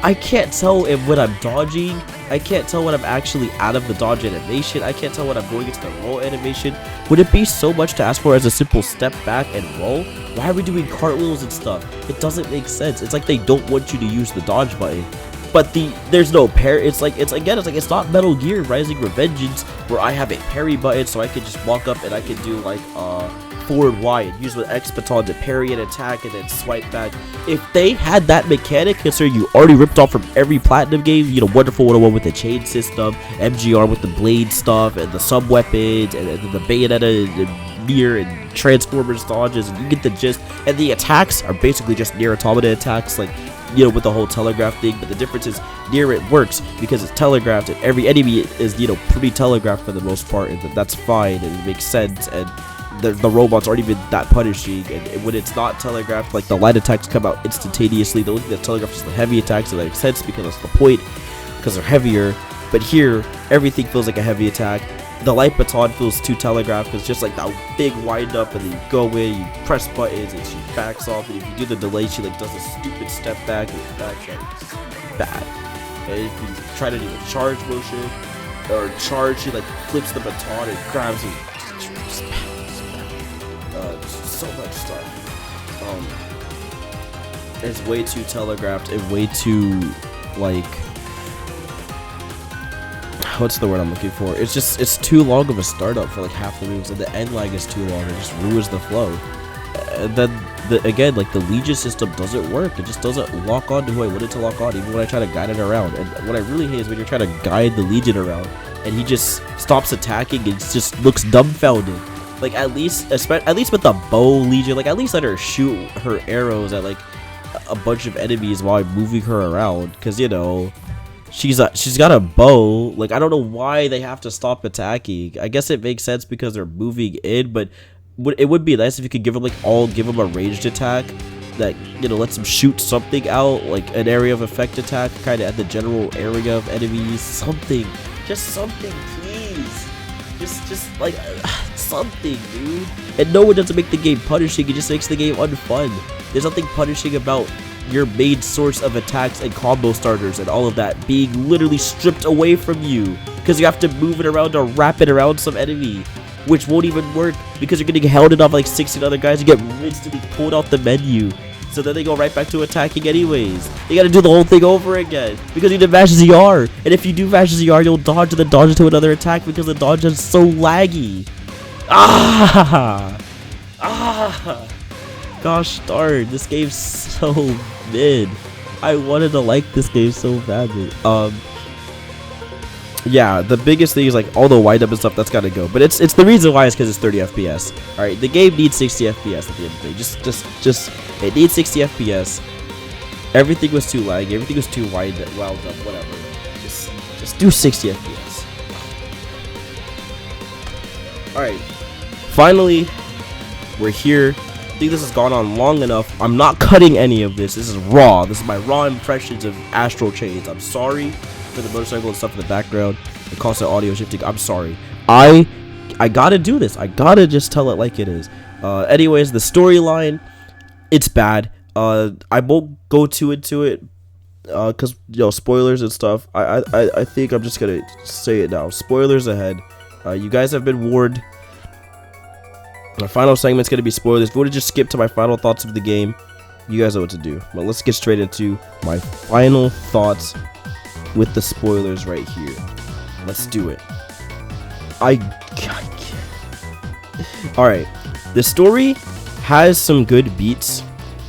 I can't tell if when I'm dodging, I can't tell when I'm actually out of the dodge animation, I can't tell when I'm going into the roll animation. Would it be so much to ask for as a simple step back and roll? Why are we doing cartwheels and stuff? It doesn't make sense. It's like they don't want you to use the dodge button. But there's no parry. It's like it's not Metal Gear Rising Revengeance where I have a parry button so I can just walk up and I can do like forward Y and use with X baton to parry and attack and then swipe back. If they had that mechanic, considering you already ripped off from every Platinum game, you know, Wonderful 101 with the chain system, MGR with the blade stuff and the sub weapons and the Bayonetta and Nier and Transformers dodges, and you get the gist. And the attacks are basically just Nier Automata attacks, like, you know, with the whole telegraph thing. But the difference is Nier, it works because it's telegraphed and every enemy is, you know, pretty telegraphed for the most part, and that's fine and it makes sense. And the robots aren't even that punishing, and when it's not telegraphed, like the light attacks come out instantaneously. The only thing that's telegraphed is the heavy attacks, and that makes sense because that's the point, because they're heavier. But here, everything feels like a heavy attack. The light baton feels too telegraphed because just like that big wind up, and then you go in, you press buttons, and she backs off, and if you do the delay, she like does a stupid step back and it's bad. And if you try to do a charge motion or charge, she like flips the baton and grabs it. So much stuff. It's way too telegraphed and way too, like, what's the word I'm looking for? It's too long of a startup for like half the moves, and the end lag is too long. It just ruins the flow. And then again, like, the Legion system doesn't work. It just doesn't lock on to who I want it to lock on, even when I try to guide it around. And what I really hate is when you're trying to guide the Legion around and he just stops attacking and just looks dumbfounded. Like, at least with the bow Legion, like, at least let her shoot her arrows at like a bunch of enemies while I'm moving her around, because, you know, she's got a bow. Like, I don't know why they have to stop attacking. I guess it makes sense because they're moving in, but it would be nice if you could give them a ranged attack that, you know, lets them shoot something out, like an area of effect attack kind of at the general area of enemies. Something, just something, please. Just like something, dude. And no, it doesn't make the game punishing, it just makes the game unfun. There's nothing punishing about your main source of attacks and combo starters and all of that being literally stripped away from you because you have to move it around or wrap it around some enemy, which won't even work because you're getting held off like 16 other guys. You get instantly pulled out the menu, so then they go right back to attacking anyways. You gotta do the whole thing over again because you did mash ZR, and if you do mash ZR, you'll dodge and then dodge into another attack because the dodge is so laggy. Gosh darn, this game's so mid. I wanted to like this game so badly. Yeah, the biggest thing is like all the wind up and stuff, that's gotta go. But it's the reason why is because it's 30 FPS. All right, the game needs 60 FPS at the end of the day. Just it needs 60 FPS. Everything was too laggy. Everything was too wound up. Whatever. Just do 60 FPS. All right, finally, we're here. I think this has gone on long enough. I'm not cutting any of this. This is raw. This is my raw impressions of Astral Chains. I'm sorry for the motorcycle and stuff in the background, the constant audio shifting. I'm sorry. I gotta do this. I gotta just tell it like it is. Anyways, the storyline, it's bad. I won't go too into it because, you know, spoilers and stuff. I think I'm just gonna say it now. Spoilers ahead. You guys have been warned. My final segment's gonna be spoilers. If you want to just skip to my final thoughts of the game, you guys know what to do. But let's get straight into my final thoughts with the spoilers right here. Let's do it. I can't. Alright, the story has some good beats.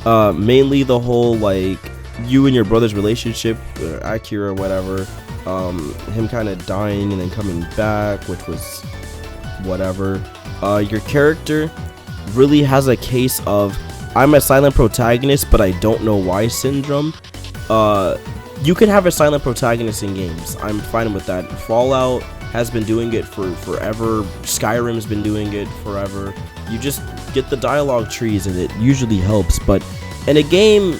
Mainly the whole, like, you and your brother's relationship, Akira or whatever, him kind of dying and then coming back, which was whatever. Your character really has a case of I'm a silent protagonist but I don't know why syndrome. You can have a silent protagonist in games. I'm fine with that. Fallout has been doing it for forever. Skyrim's been doing it forever. You just get the dialogue trees and it usually helps. But in a game,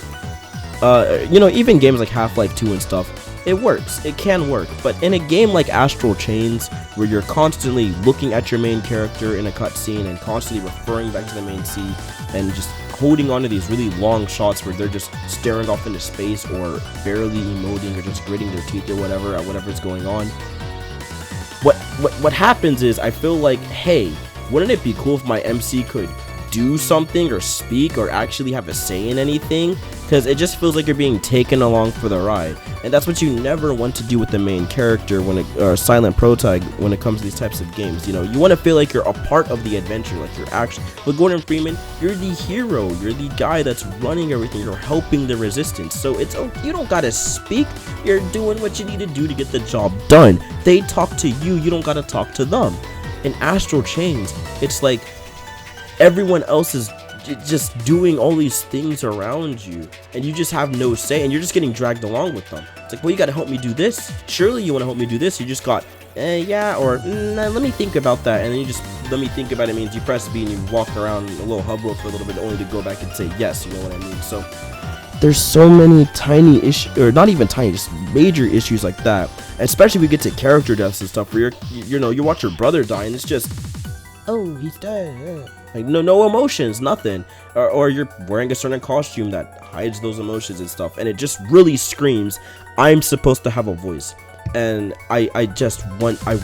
even games like Half-Life 2 and stuff, it works. It can work. But in a game like Astral Chains, where you're constantly looking at your main character in a cutscene and constantly referring back to the main scene and just holding on to these really long shots where they're just staring off into space or barely emoting or just gritting their teeth or whatever at whatever's going on, what happens is I feel like, hey, wouldn't it be cool if my MC could do something or speak or actually have a say in anything? Because it just feels like you're being taken along for the ride, and that's what you never want to do with the main character or silent protag when it comes to these types of games. You want to feel like you're a part of the adventure, like you're actually with Gordon Freeman. You're the hero, you're the guy that's running everything, you're helping the resistance. So you don't gotta speak, you're doing what you need to do to get the job done. They talk to you, you don't gotta talk to them. In Astral Chains, it's like everyone else is just doing all these things around you and you just have no say and you're just getting dragged along with them. It's like, well, you gotta help me do this. Surely you want to help me do this. You just got yeah, or nah, let me think about that, and then you just let me think about it means you press B and you walk around a little hub world for a little bit only to go back and say yes. You know what I mean? So there's so many tiny issues, or not even tiny, just major issues like that. Especially when we get to character deaths and stuff where you watch your brother die and it's just, oh, he's dead. Like no emotions, nothing, or you're wearing a certain costume that hides those emotions and stuff, and it just really screams, I'm supposed to have a voice. And I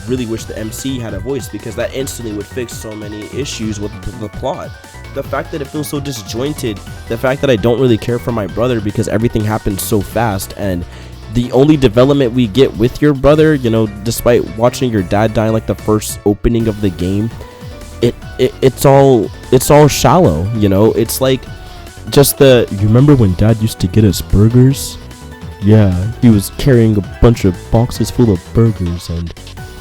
really wish the MC had a voice, because that instantly would fix so many issues with the plot. The fact that it feels so disjointed, the fact that I don't really care for my brother because everything happens so fast, and the only development we get with your brother, despite watching your dad die in like the first opening of the game, it's all shallow. It's like just you remember when dad used to get us burgers? Yeah, he was carrying a bunch of boxes full of burgers, and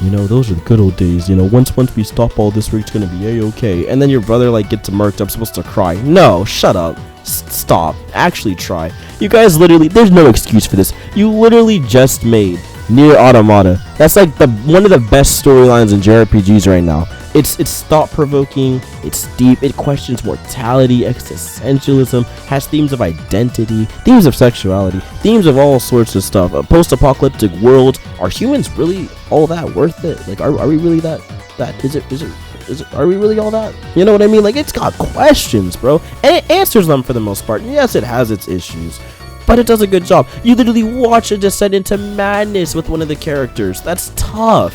those are the good old days. Once we stop all this, we're gonna be a-okay. And then your brother gets murked up, supposed to cry. No, shut up. Stop. Actually try. You guys literally, there's no excuse for this. You literally just made Nier Automata. That's like one of the best storylines in JRPGs right now. It's thought-provoking, it's deep, it questions mortality, existentialism, has themes of identity, themes of sexuality, themes of all sorts of stuff. A post-apocalyptic world. Are humans really all that worth it? Like, are we really that are we really all that? You know what I mean? Like, it's got questions, bro, and it answers them for the most part. Yes, it has its issues, but it does a good job. You literally watch it descend into madness with one of the characters. That's tough.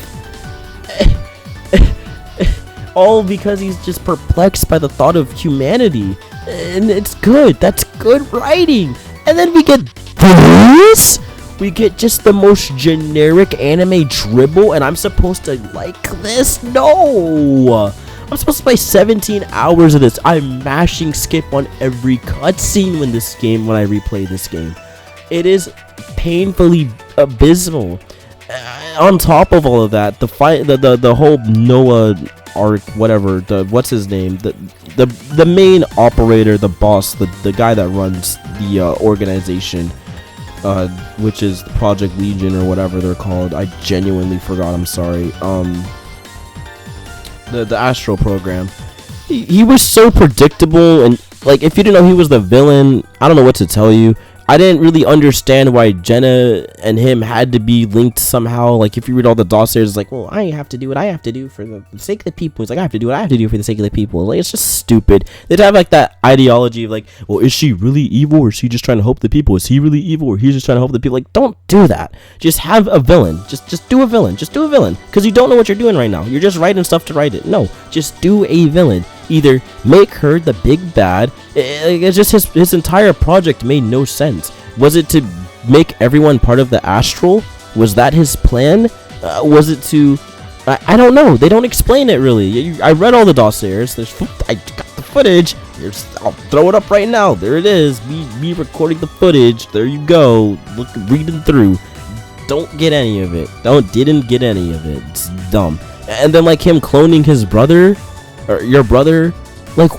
All because he's just perplexed by the thought of humanity. And it's good. That's good writing. And then we get this? We get just the most generic anime dribble, and I'm supposed to like this? No! I'm supposed to play 17 hours of this. I'm mashing skip on every cutscene when I replay this game. It is painfully abysmal. On top of all of that, the fight, the whole Noah arc, whatever, what's his name, the main operator, the boss, the guy that runs the organization, which is Project Legion or whatever they're called. I genuinely forgot. I'm sorry. The Astral program. He was so predictable, and like, if you didn't know he was the villain, I don't know what to tell you. I didn't really understand why Jenna and him had to be linked somehow. Like, if you read all the dossiers, it's like, well, I have to do what I have to do for the sake of the people. It's like, I have to do what I have to do for the sake of the people. Like, it's just stupid. They'd have like that ideology of like, well, is she really evil, or is she just trying to help the people? Is he really evil, or he's just trying to help the people? Like, don't do that. Just have a villain. Just do a villain. Just do a villain. Because you don't know what you're doing right now. You're just writing stuff to write it. No, just do a villain. Either make her the big bad. It's just his entire project made no sense. Was it to make everyone part of the Astral? Was that his plan? Was it to... I don't know. They don't explain it really. I read all the dossiers. I got the footage. I'll throw it up right now. There it is. Me recording the footage. There you go. Reading through. Don't get any of it. Didn't get any of it. It's dumb. And then like him cloning his brother, or your brother. Like,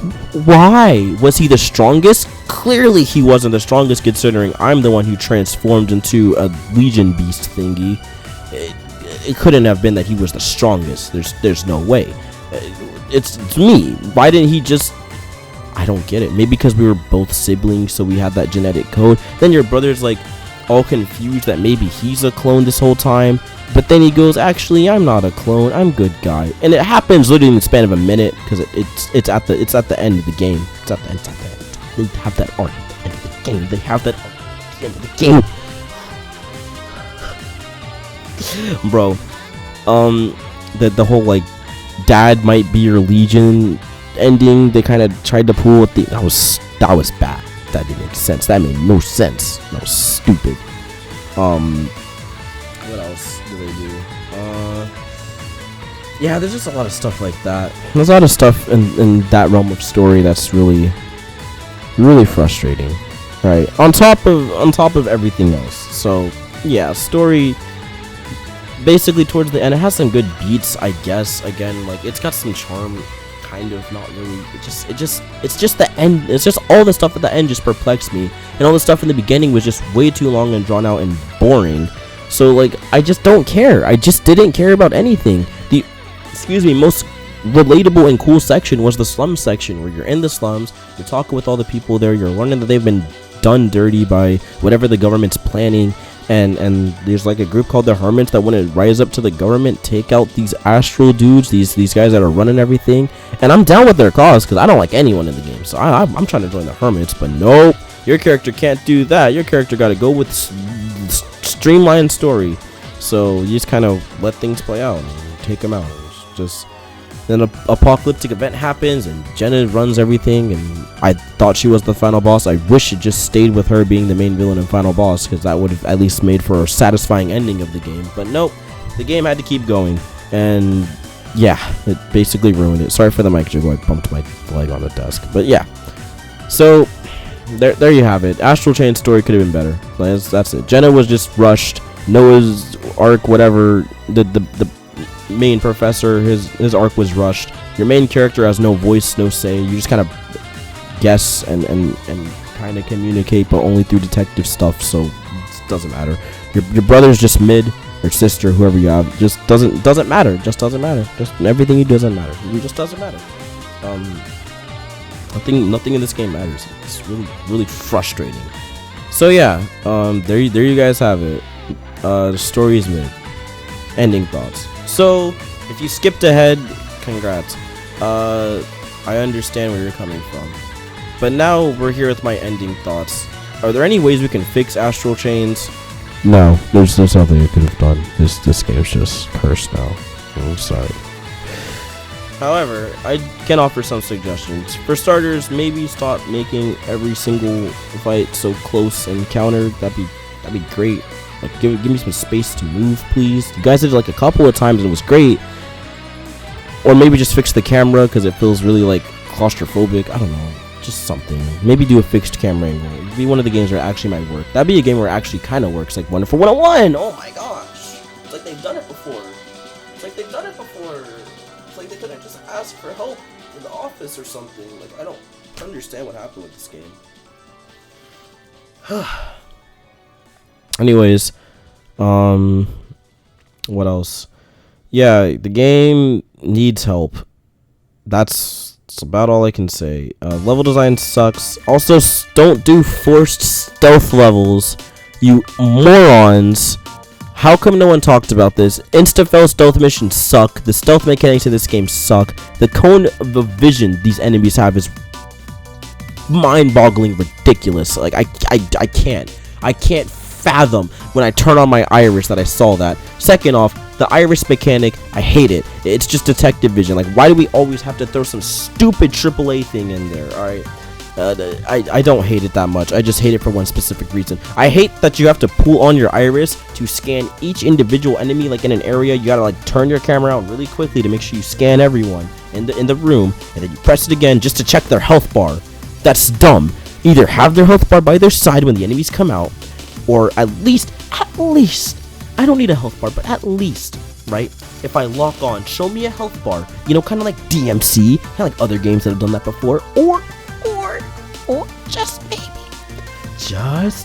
why? Was he the strongest? Clearly he wasn't the strongest, considering I'm the one who transformed into a Legion beast thingy. It couldn't have been that he was the strongest. There's no way. It's me. Why didn't he just... I don't get it. Maybe because we were both siblings, so we had that genetic code. Then your brother's like all confused that maybe he's a clone this whole time. But then he goes, actually, I'm not a clone. I'm good guy. And it happens literally in the span of a minute, because it's at the end of the game. It's at the end. They have that arc at the end of the game. They have that arc at the end of the game. Bro, the whole like dad might be your Legion ending. They kind of tried to pull with that was bad. That didn't make sense. That made no sense. That was stupid. What else do they do? Yeah, there's just a lot of stuff like that. There's a lot of stuff in that realm of story that's really frustrating, right? On top of everything else. So yeah, story basically towards the end, it has some good beats, I guess. Again, like it's got some charm, kind of, not really. It's just the end. It's just all the stuff at the end just perplexed me, and all the stuff in the beginning was just way too long and drawn out and boring. So like I just don't care. I just didn't care about anything. The most relatable and cool section was the slum section, where you're in the slums, you're talking with all the people there, you're learning that they've been done dirty by whatever the government's planning, and there's like a group called the Hermits that want to rise up to the government, take out these Astral dudes, these guys that are running everything. And I'm down with their cause because I don't like anyone in the game, so I'm trying to join the Hermits. But nope, your character can't do that. Your character got to go with streamlined story. So you just kind of let things play out and take them out. It's just then an apocalyptic event happens and Jenna runs everything, and I thought she was the final boss. I wish it just stayed with her being the main villain and final boss, because that would have at least made for a satisfying ending of the game. But nope, the game had to keep going, and yeah, it basically ruined it. Sorry for the mic jiggle, I bumped my leg on the desk. But yeah, so there you have it. Astral Chain story could have been better. That's it. Jenna was just rushed. Noah's arc, whatever, the main professor, his arc was rushed. Your main character has no voice, no say. You just kind of guess and kind of communicate, but only through detective stuff, so it doesn't matter. Your brother's just mid, or sister, whoever you have, just doesn't matter. Just doesn't matter. Just everything you do doesn't matter. It just doesn't matter. Nothing in this game matters. It's really frustrating. So yeah, there you guys have it. The story is mid. Ending thoughts. So if you skipped ahead, congrats. I understand where you're coming from, but now we're here with my ending thoughts. Are there any ways we can fix Astral Chains? No, there's nothing I could have done. This game's just cursed now. I'm sorry. However, I can offer some suggestions. For starters, maybe stop making every single fight so close and counter. That'd be great. Like, give me some space to move, please. You guys did it like a couple of times and it was great. Or maybe just fix the camera, because it feels really like claustrophobic. I don't know, just something. Maybe do a fixed camera angle. It'd be one of the games where it actually might work. That'd be a game where it actually kind of works, like Wonderful 101. Oh my gosh, it's like they've done it before. It's like they could have just asked for help in the office or something. Like, I don't understand what happened with this game. Anyways, what else? Yeah, the game needs help. That's about all I can say. Level design sucks. Also, don't do forced stealth levels, you morons. How come no one talked about this? Insta-fail stealth missions suck. The stealth mechanics in this game suck. The cone of the vision these enemies have is mind-boggling ridiculous. Like, I can't fathom when I turn on my iris that I saw that. Second off, the iris mechanic, I hate it. It's just detective vision. Like, why do we always have to throw some stupid AAA thing in there? Alright, I don't hate it that much. I just hate it for one specific reason. I hate that you have to pull on your iris to scan each individual enemy. Like, in an area, you gotta like turn your camera out really quickly to make sure you scan everyone in the room, and then you press it again just to check their health bar. That's dumb. Either have their health bar by their side when the enemies come out, or at least, I don't need a health bar, but at least, right? If I lock on, show me a health bar, you know, kind of like DMC, kind of like other games that have done that before, or just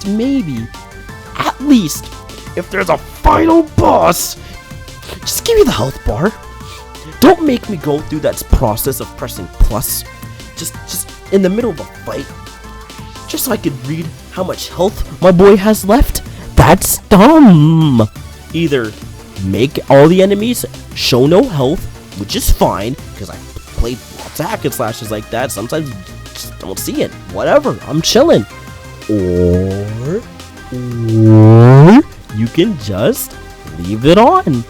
maybe, at least, if there's a final boss, just give me the health bar. Don't make me go through that process of pressing plus, just in the middle of a fight, just so I could read how much health my boy has left. That's dumb. Either make all the enemies show no health, which is fine, because I played lots of hack and slashes like that. Sometimes you just don't see it. Whatever, I'm chilling. Or you can just leave it on.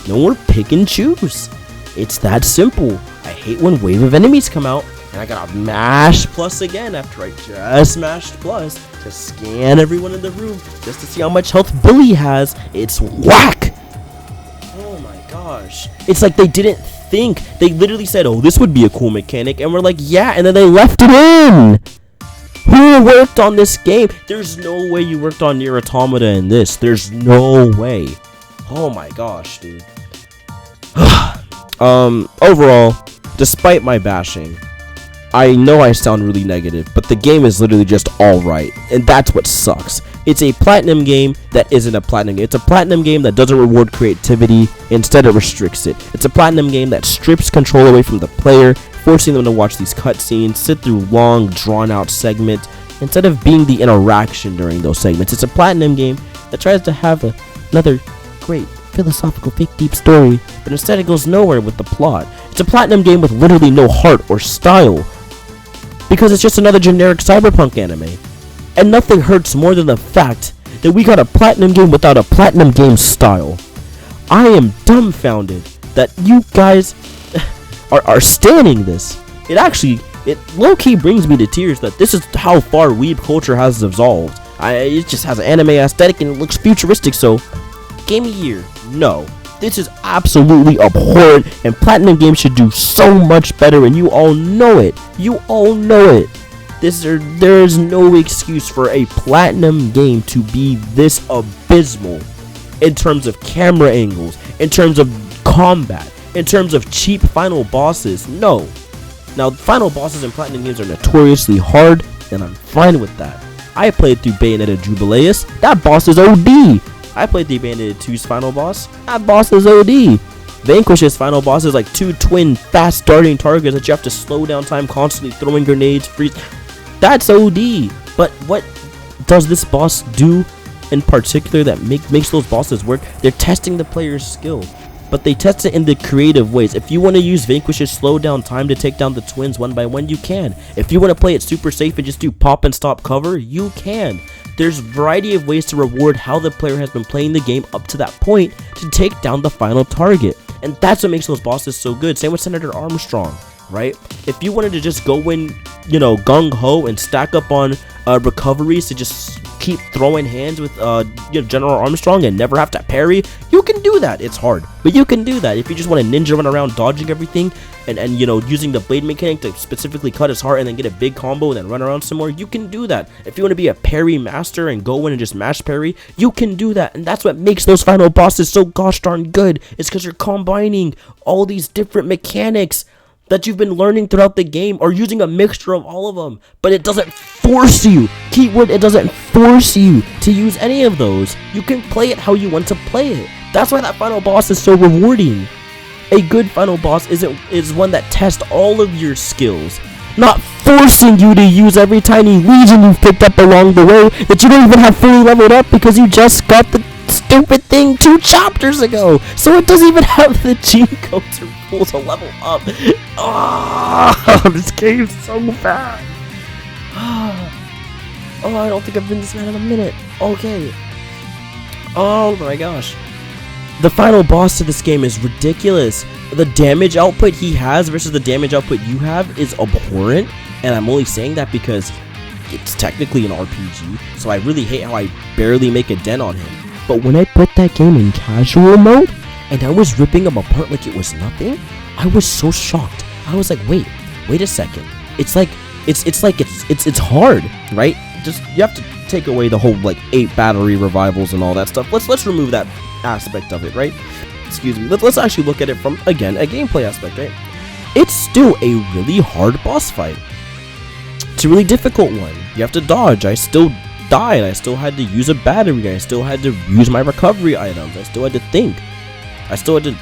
No more pick and choose. It's that simple. I hate when wave of enemies come out and I gotta mash plus again after I just mashed plus to scan everyone in the room just to see how much health Billy has. It's whack. Oh my gosh. It's like they didn't think. They literally said, oh, this would be a cool mechanic, and we're like, yeah, and then they left it in. Who worked on this game? There's no way you worked on Nier Automata in this. There's no way. Oh my gosh, dude. Overall, despite my bashing, I know I sound really negative, but the game is literally just alright, and that's what sucks. It's a platinum game that isn't a platinum game. It's a platinum game that doesn't reward creativity, instead it restricts it. It's a platinum game that strips control away from the player, forcing them to watch these cutscenes, sit through long, drawn-out segments, instead of being the interaction during those segments. It's a platinum game that tries to have another great philosophical fake deep story, but instead it goes nowhere with the plot. It's a platinum game with literally no heart or style, because it's just another generic cyberpunk anime. And nothing hurts more than the fact that we got a platinum game without a platinum game style. I am dumbfounded that you guys are standing this. It low-key brings me to tears that this is how far weeb culture has evolved. It just has an anime aesthetic and it looks futuristic, so Game of the Year, no. This is absolutely abhorrent, and platinum games should do so much better, and you all know it. You all know it. There is no excuse for a platinum game to be this abysmal in terms of camera angles, in terms of combat, in terms of cheap final bosses. No. Now, final bosses in platinum games are notoriously hard, and I'm fine with that. I played through Bayonetta Jubileus. That boss is OD. I played the Bayonetta 2's final boss. That boss is OD. Vanquish's final boss is like two twin fast darting targets that you have to slow down time, constantly throwing grenades, freeze. That's OD. But what does this boss do in particular that makes those bosses work? They're testing the player's skill, but they test it in the creative ways. If you want to use Vanquish's slow down time to take down the twins one by one, you can. If you want to play it super safe and just do pop and stop cover, you can. There's a variety of ways to reward how the player has been playing the game up to that point to take down the final target. And that's what makes those bosses so good. Same with Senator Armstrong, right? If you wanted to just go in, you know, gung-ho and stack up on recoveries to just keep throwing hands with General Armstrong and never have to parry, you can do that. It's hard, but you can do that. If you just want to ninja run around dodging everything and you know, using the blade mechanic to specifically cut his heart and then get a big combo and then run around some more, you can do that. If you want to be a parry master and go in and just mash parry, you can do that. And that's what makes those final bosses so gosh darn good. It's because you're combining all these different mechanics that you've been learning throughout the game, or using a mixture of all of them, but it doesn't force you. Keyword, it doesn't force you to use any of those. You can play it how you want to play it. That's why that final boss is so rewarding. A good final boss is one that tests all of your skills, not forcing you to use every tiny legion you've picked up along the way that you don't even have fully leveled up because you just got the stupid thing 2 chapters ago, so it doesn't even have the gene codes or rules to level up. Oh, this game's so bad. Oh, I don't think I've been this mad in a minute. Okay. Oh my gosh. The final boss to this game is ridiculous. The damage output he has versus the damage output you have is abhorrent, and I'm only saying that because it's technically an RPG, so I really hate how I barely make a dent on him. But when I put that game in casual mode, and I was ripping him apart like it was nothing, I was so shocked. I was like, wait a second. It's like it's like it's hard, right? Just you have to take away the whole like 8 battery revivals and all that stuff. Let's remove that aspect of it, right? Excuse me. Let's actually look at it from, again, a gameplay aspect, right? It's still a really hard boss fight. It's a really difficult one. You have to dodge. I still died. I still had to use a battery. I still had to use my recovery items. I still had to think. I still had to,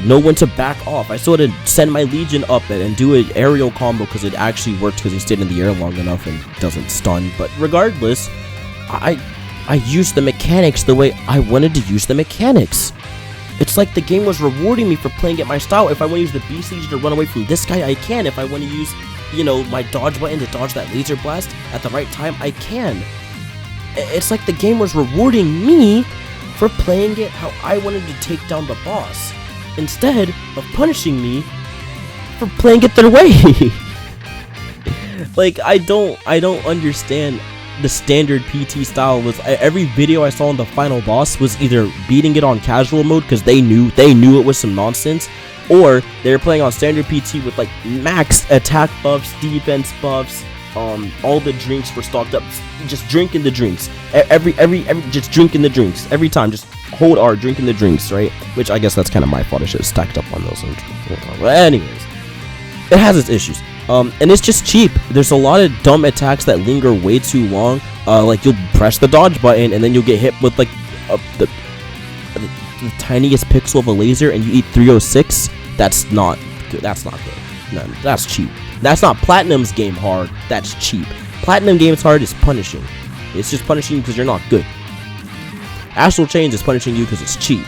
know when to back off. I still had to send my Legion up and do an aerial combo because it actually worked because he stayed in the air long enough and doesn't stun. But regardless, I used the mechanics the way I wanted to use the mechanics. It's like the game was rewarding me for playing it my style. If I want to use the Beast Legion to run away from this guy, I can. If I want to use, my dodge button to dodge that laser blast at the right time, I can. It's like the game was rewarding me for playing it how I wanted to take down the boss, instead of punishing me for playing it their way. Like, I don't understand the standard PT style. Was every video I saw on the final boss was either beating it on casual mode because they knew it was some nonsense, or they were playing on standard PT with like max attack buffs, defense buffs, all the drinks were stocked up, just drinking the drinks, every just drinking the drinks every time, just hold R, drinking the drinks, right? Which I guess that's kind of my fault. I should have stacked up on those. But anyways, it has its issues. And it's just cheap. There's a lot of dumb attacks that linger way too long. Like you'll press the dodge button and then you'll get hit with like the tiniest pixel of a laser and you eat 306. That's not good. That's not good. No, that's cheap. That's not Platinum's game hard. That's cheap. Platinum game's hard is punishing. It's just punishing you because you're not good. Astral Chains is punishing you because it's cheap.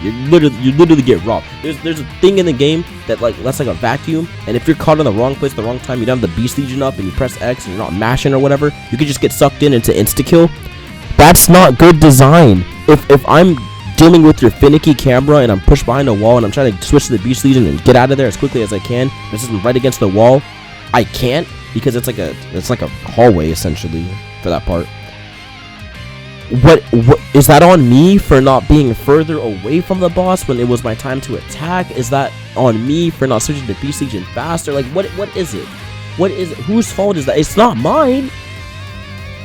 You literally get robbed. There's a thing in the game that's like a vacuum, and if you're caught in the wrong place at the wrong time, you don't have the Beast Legion up and you press X and you're not mashing or whatever, you could just get sucked into insta-kill. That's not good design. If I'm dealing with your finicky camera and I'm pushed behind a wall and I'm trying to switch to the Beast Legion and get out of there as quickly as I can, this is right against the wall, I can't, because it's like a hallway essentially for that part. What is that on me for not being further away from the boss when it was my time to attack? Is that on me for not switching to Beast Legion faster? Like what is it? What is it? Whose fault is that? It's not mine.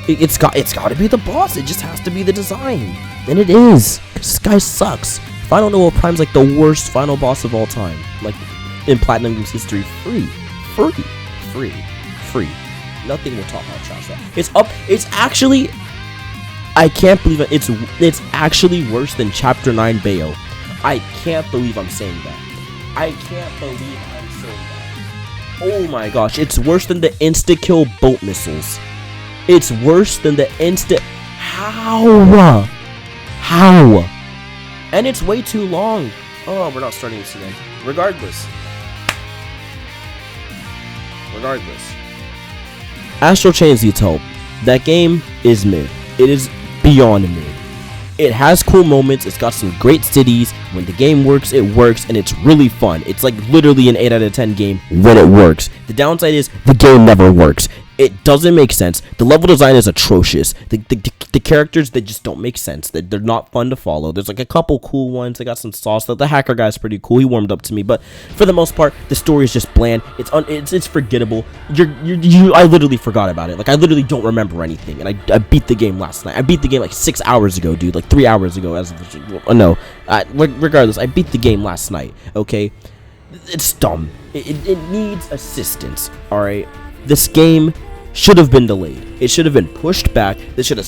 It's got to be the boss. It just has to be the design. And it is. 'Cause this guy sucks. Final Noah Prime's like the worst final boss of all time. Like in Platinum Games history. Free. Nothing will top how trash that. It's actually, I can't believe it. It's actually worse than Chapter 9 Bayo. I can't believe I'm saying that. Oh my gosh, it's worse than the insta-kill bolt missiles. It's worse than the How? And it's way too long. Oh, we're not starting this again. Regardless. Astral Chains DETOUR. That game is mid. It is beyond mid. It has cool moments. It's got some great cities. When the game works, it works, and it's really fun. It's like literally an 8 out of 10 game when it works. The downside is the game never works. It doesn't make sense. The level design is atrocious. The characters, they just don't make sense. They're not fun to follow. There's like a couple cool ones. They got some sauce. The hacker guy's pretty cool. He warmed up to me, but for the most part, the story is just bland. It's forgettable. I literally forgot about it. Like I literally don't remember anything. And I beat the game last night. I beat the game like 6 hours ago, dude. Like 3 hours ago. Regardless, I beat the game last night. Okay, it's dumb. It needs assistance. All right. This game should have been delayed. It should have been pushed back. They should have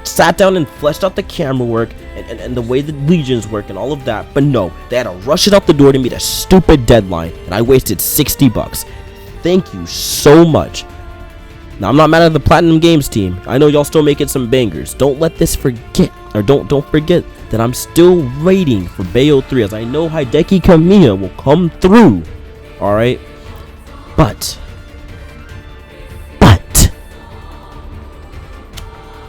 sat down and fleshed out the camera work and the way the legions work and all of that. But no, they had to rush it out the door to meet a stupid deadline, and I wasted $60. Thank you so much. Now I'm not mad at the Platinum Games team. I know y'all still making some bangers. Don't let this forget, or don't forget that I'm still waiting for Bayo 3, as I know Hideki Kamiya will come through. All right, but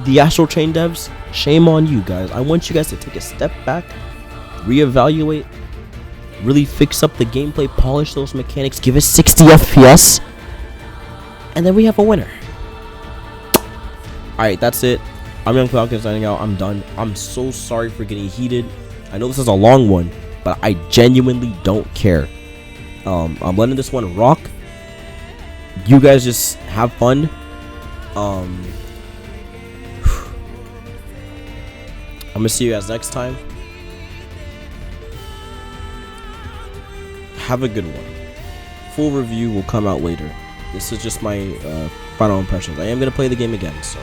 the Astral Chain devs, shame on you guys. I want you guys to take a step back, reevaluate, really fix up the gameplay, polish those mechanics, give it 60 FPS, and then we have a winner. Alright, that's it. I'm Young Falcon signing out. I'm done. I'm so sorry for getting heated. I know this is a long one, but I genuinely don't care. I'm letting this one rock. you guys just have fun. I'm gonna see you guys next time. Have a good one. Full review will come out later. This is just my final impressions. I am gonna play the game again, so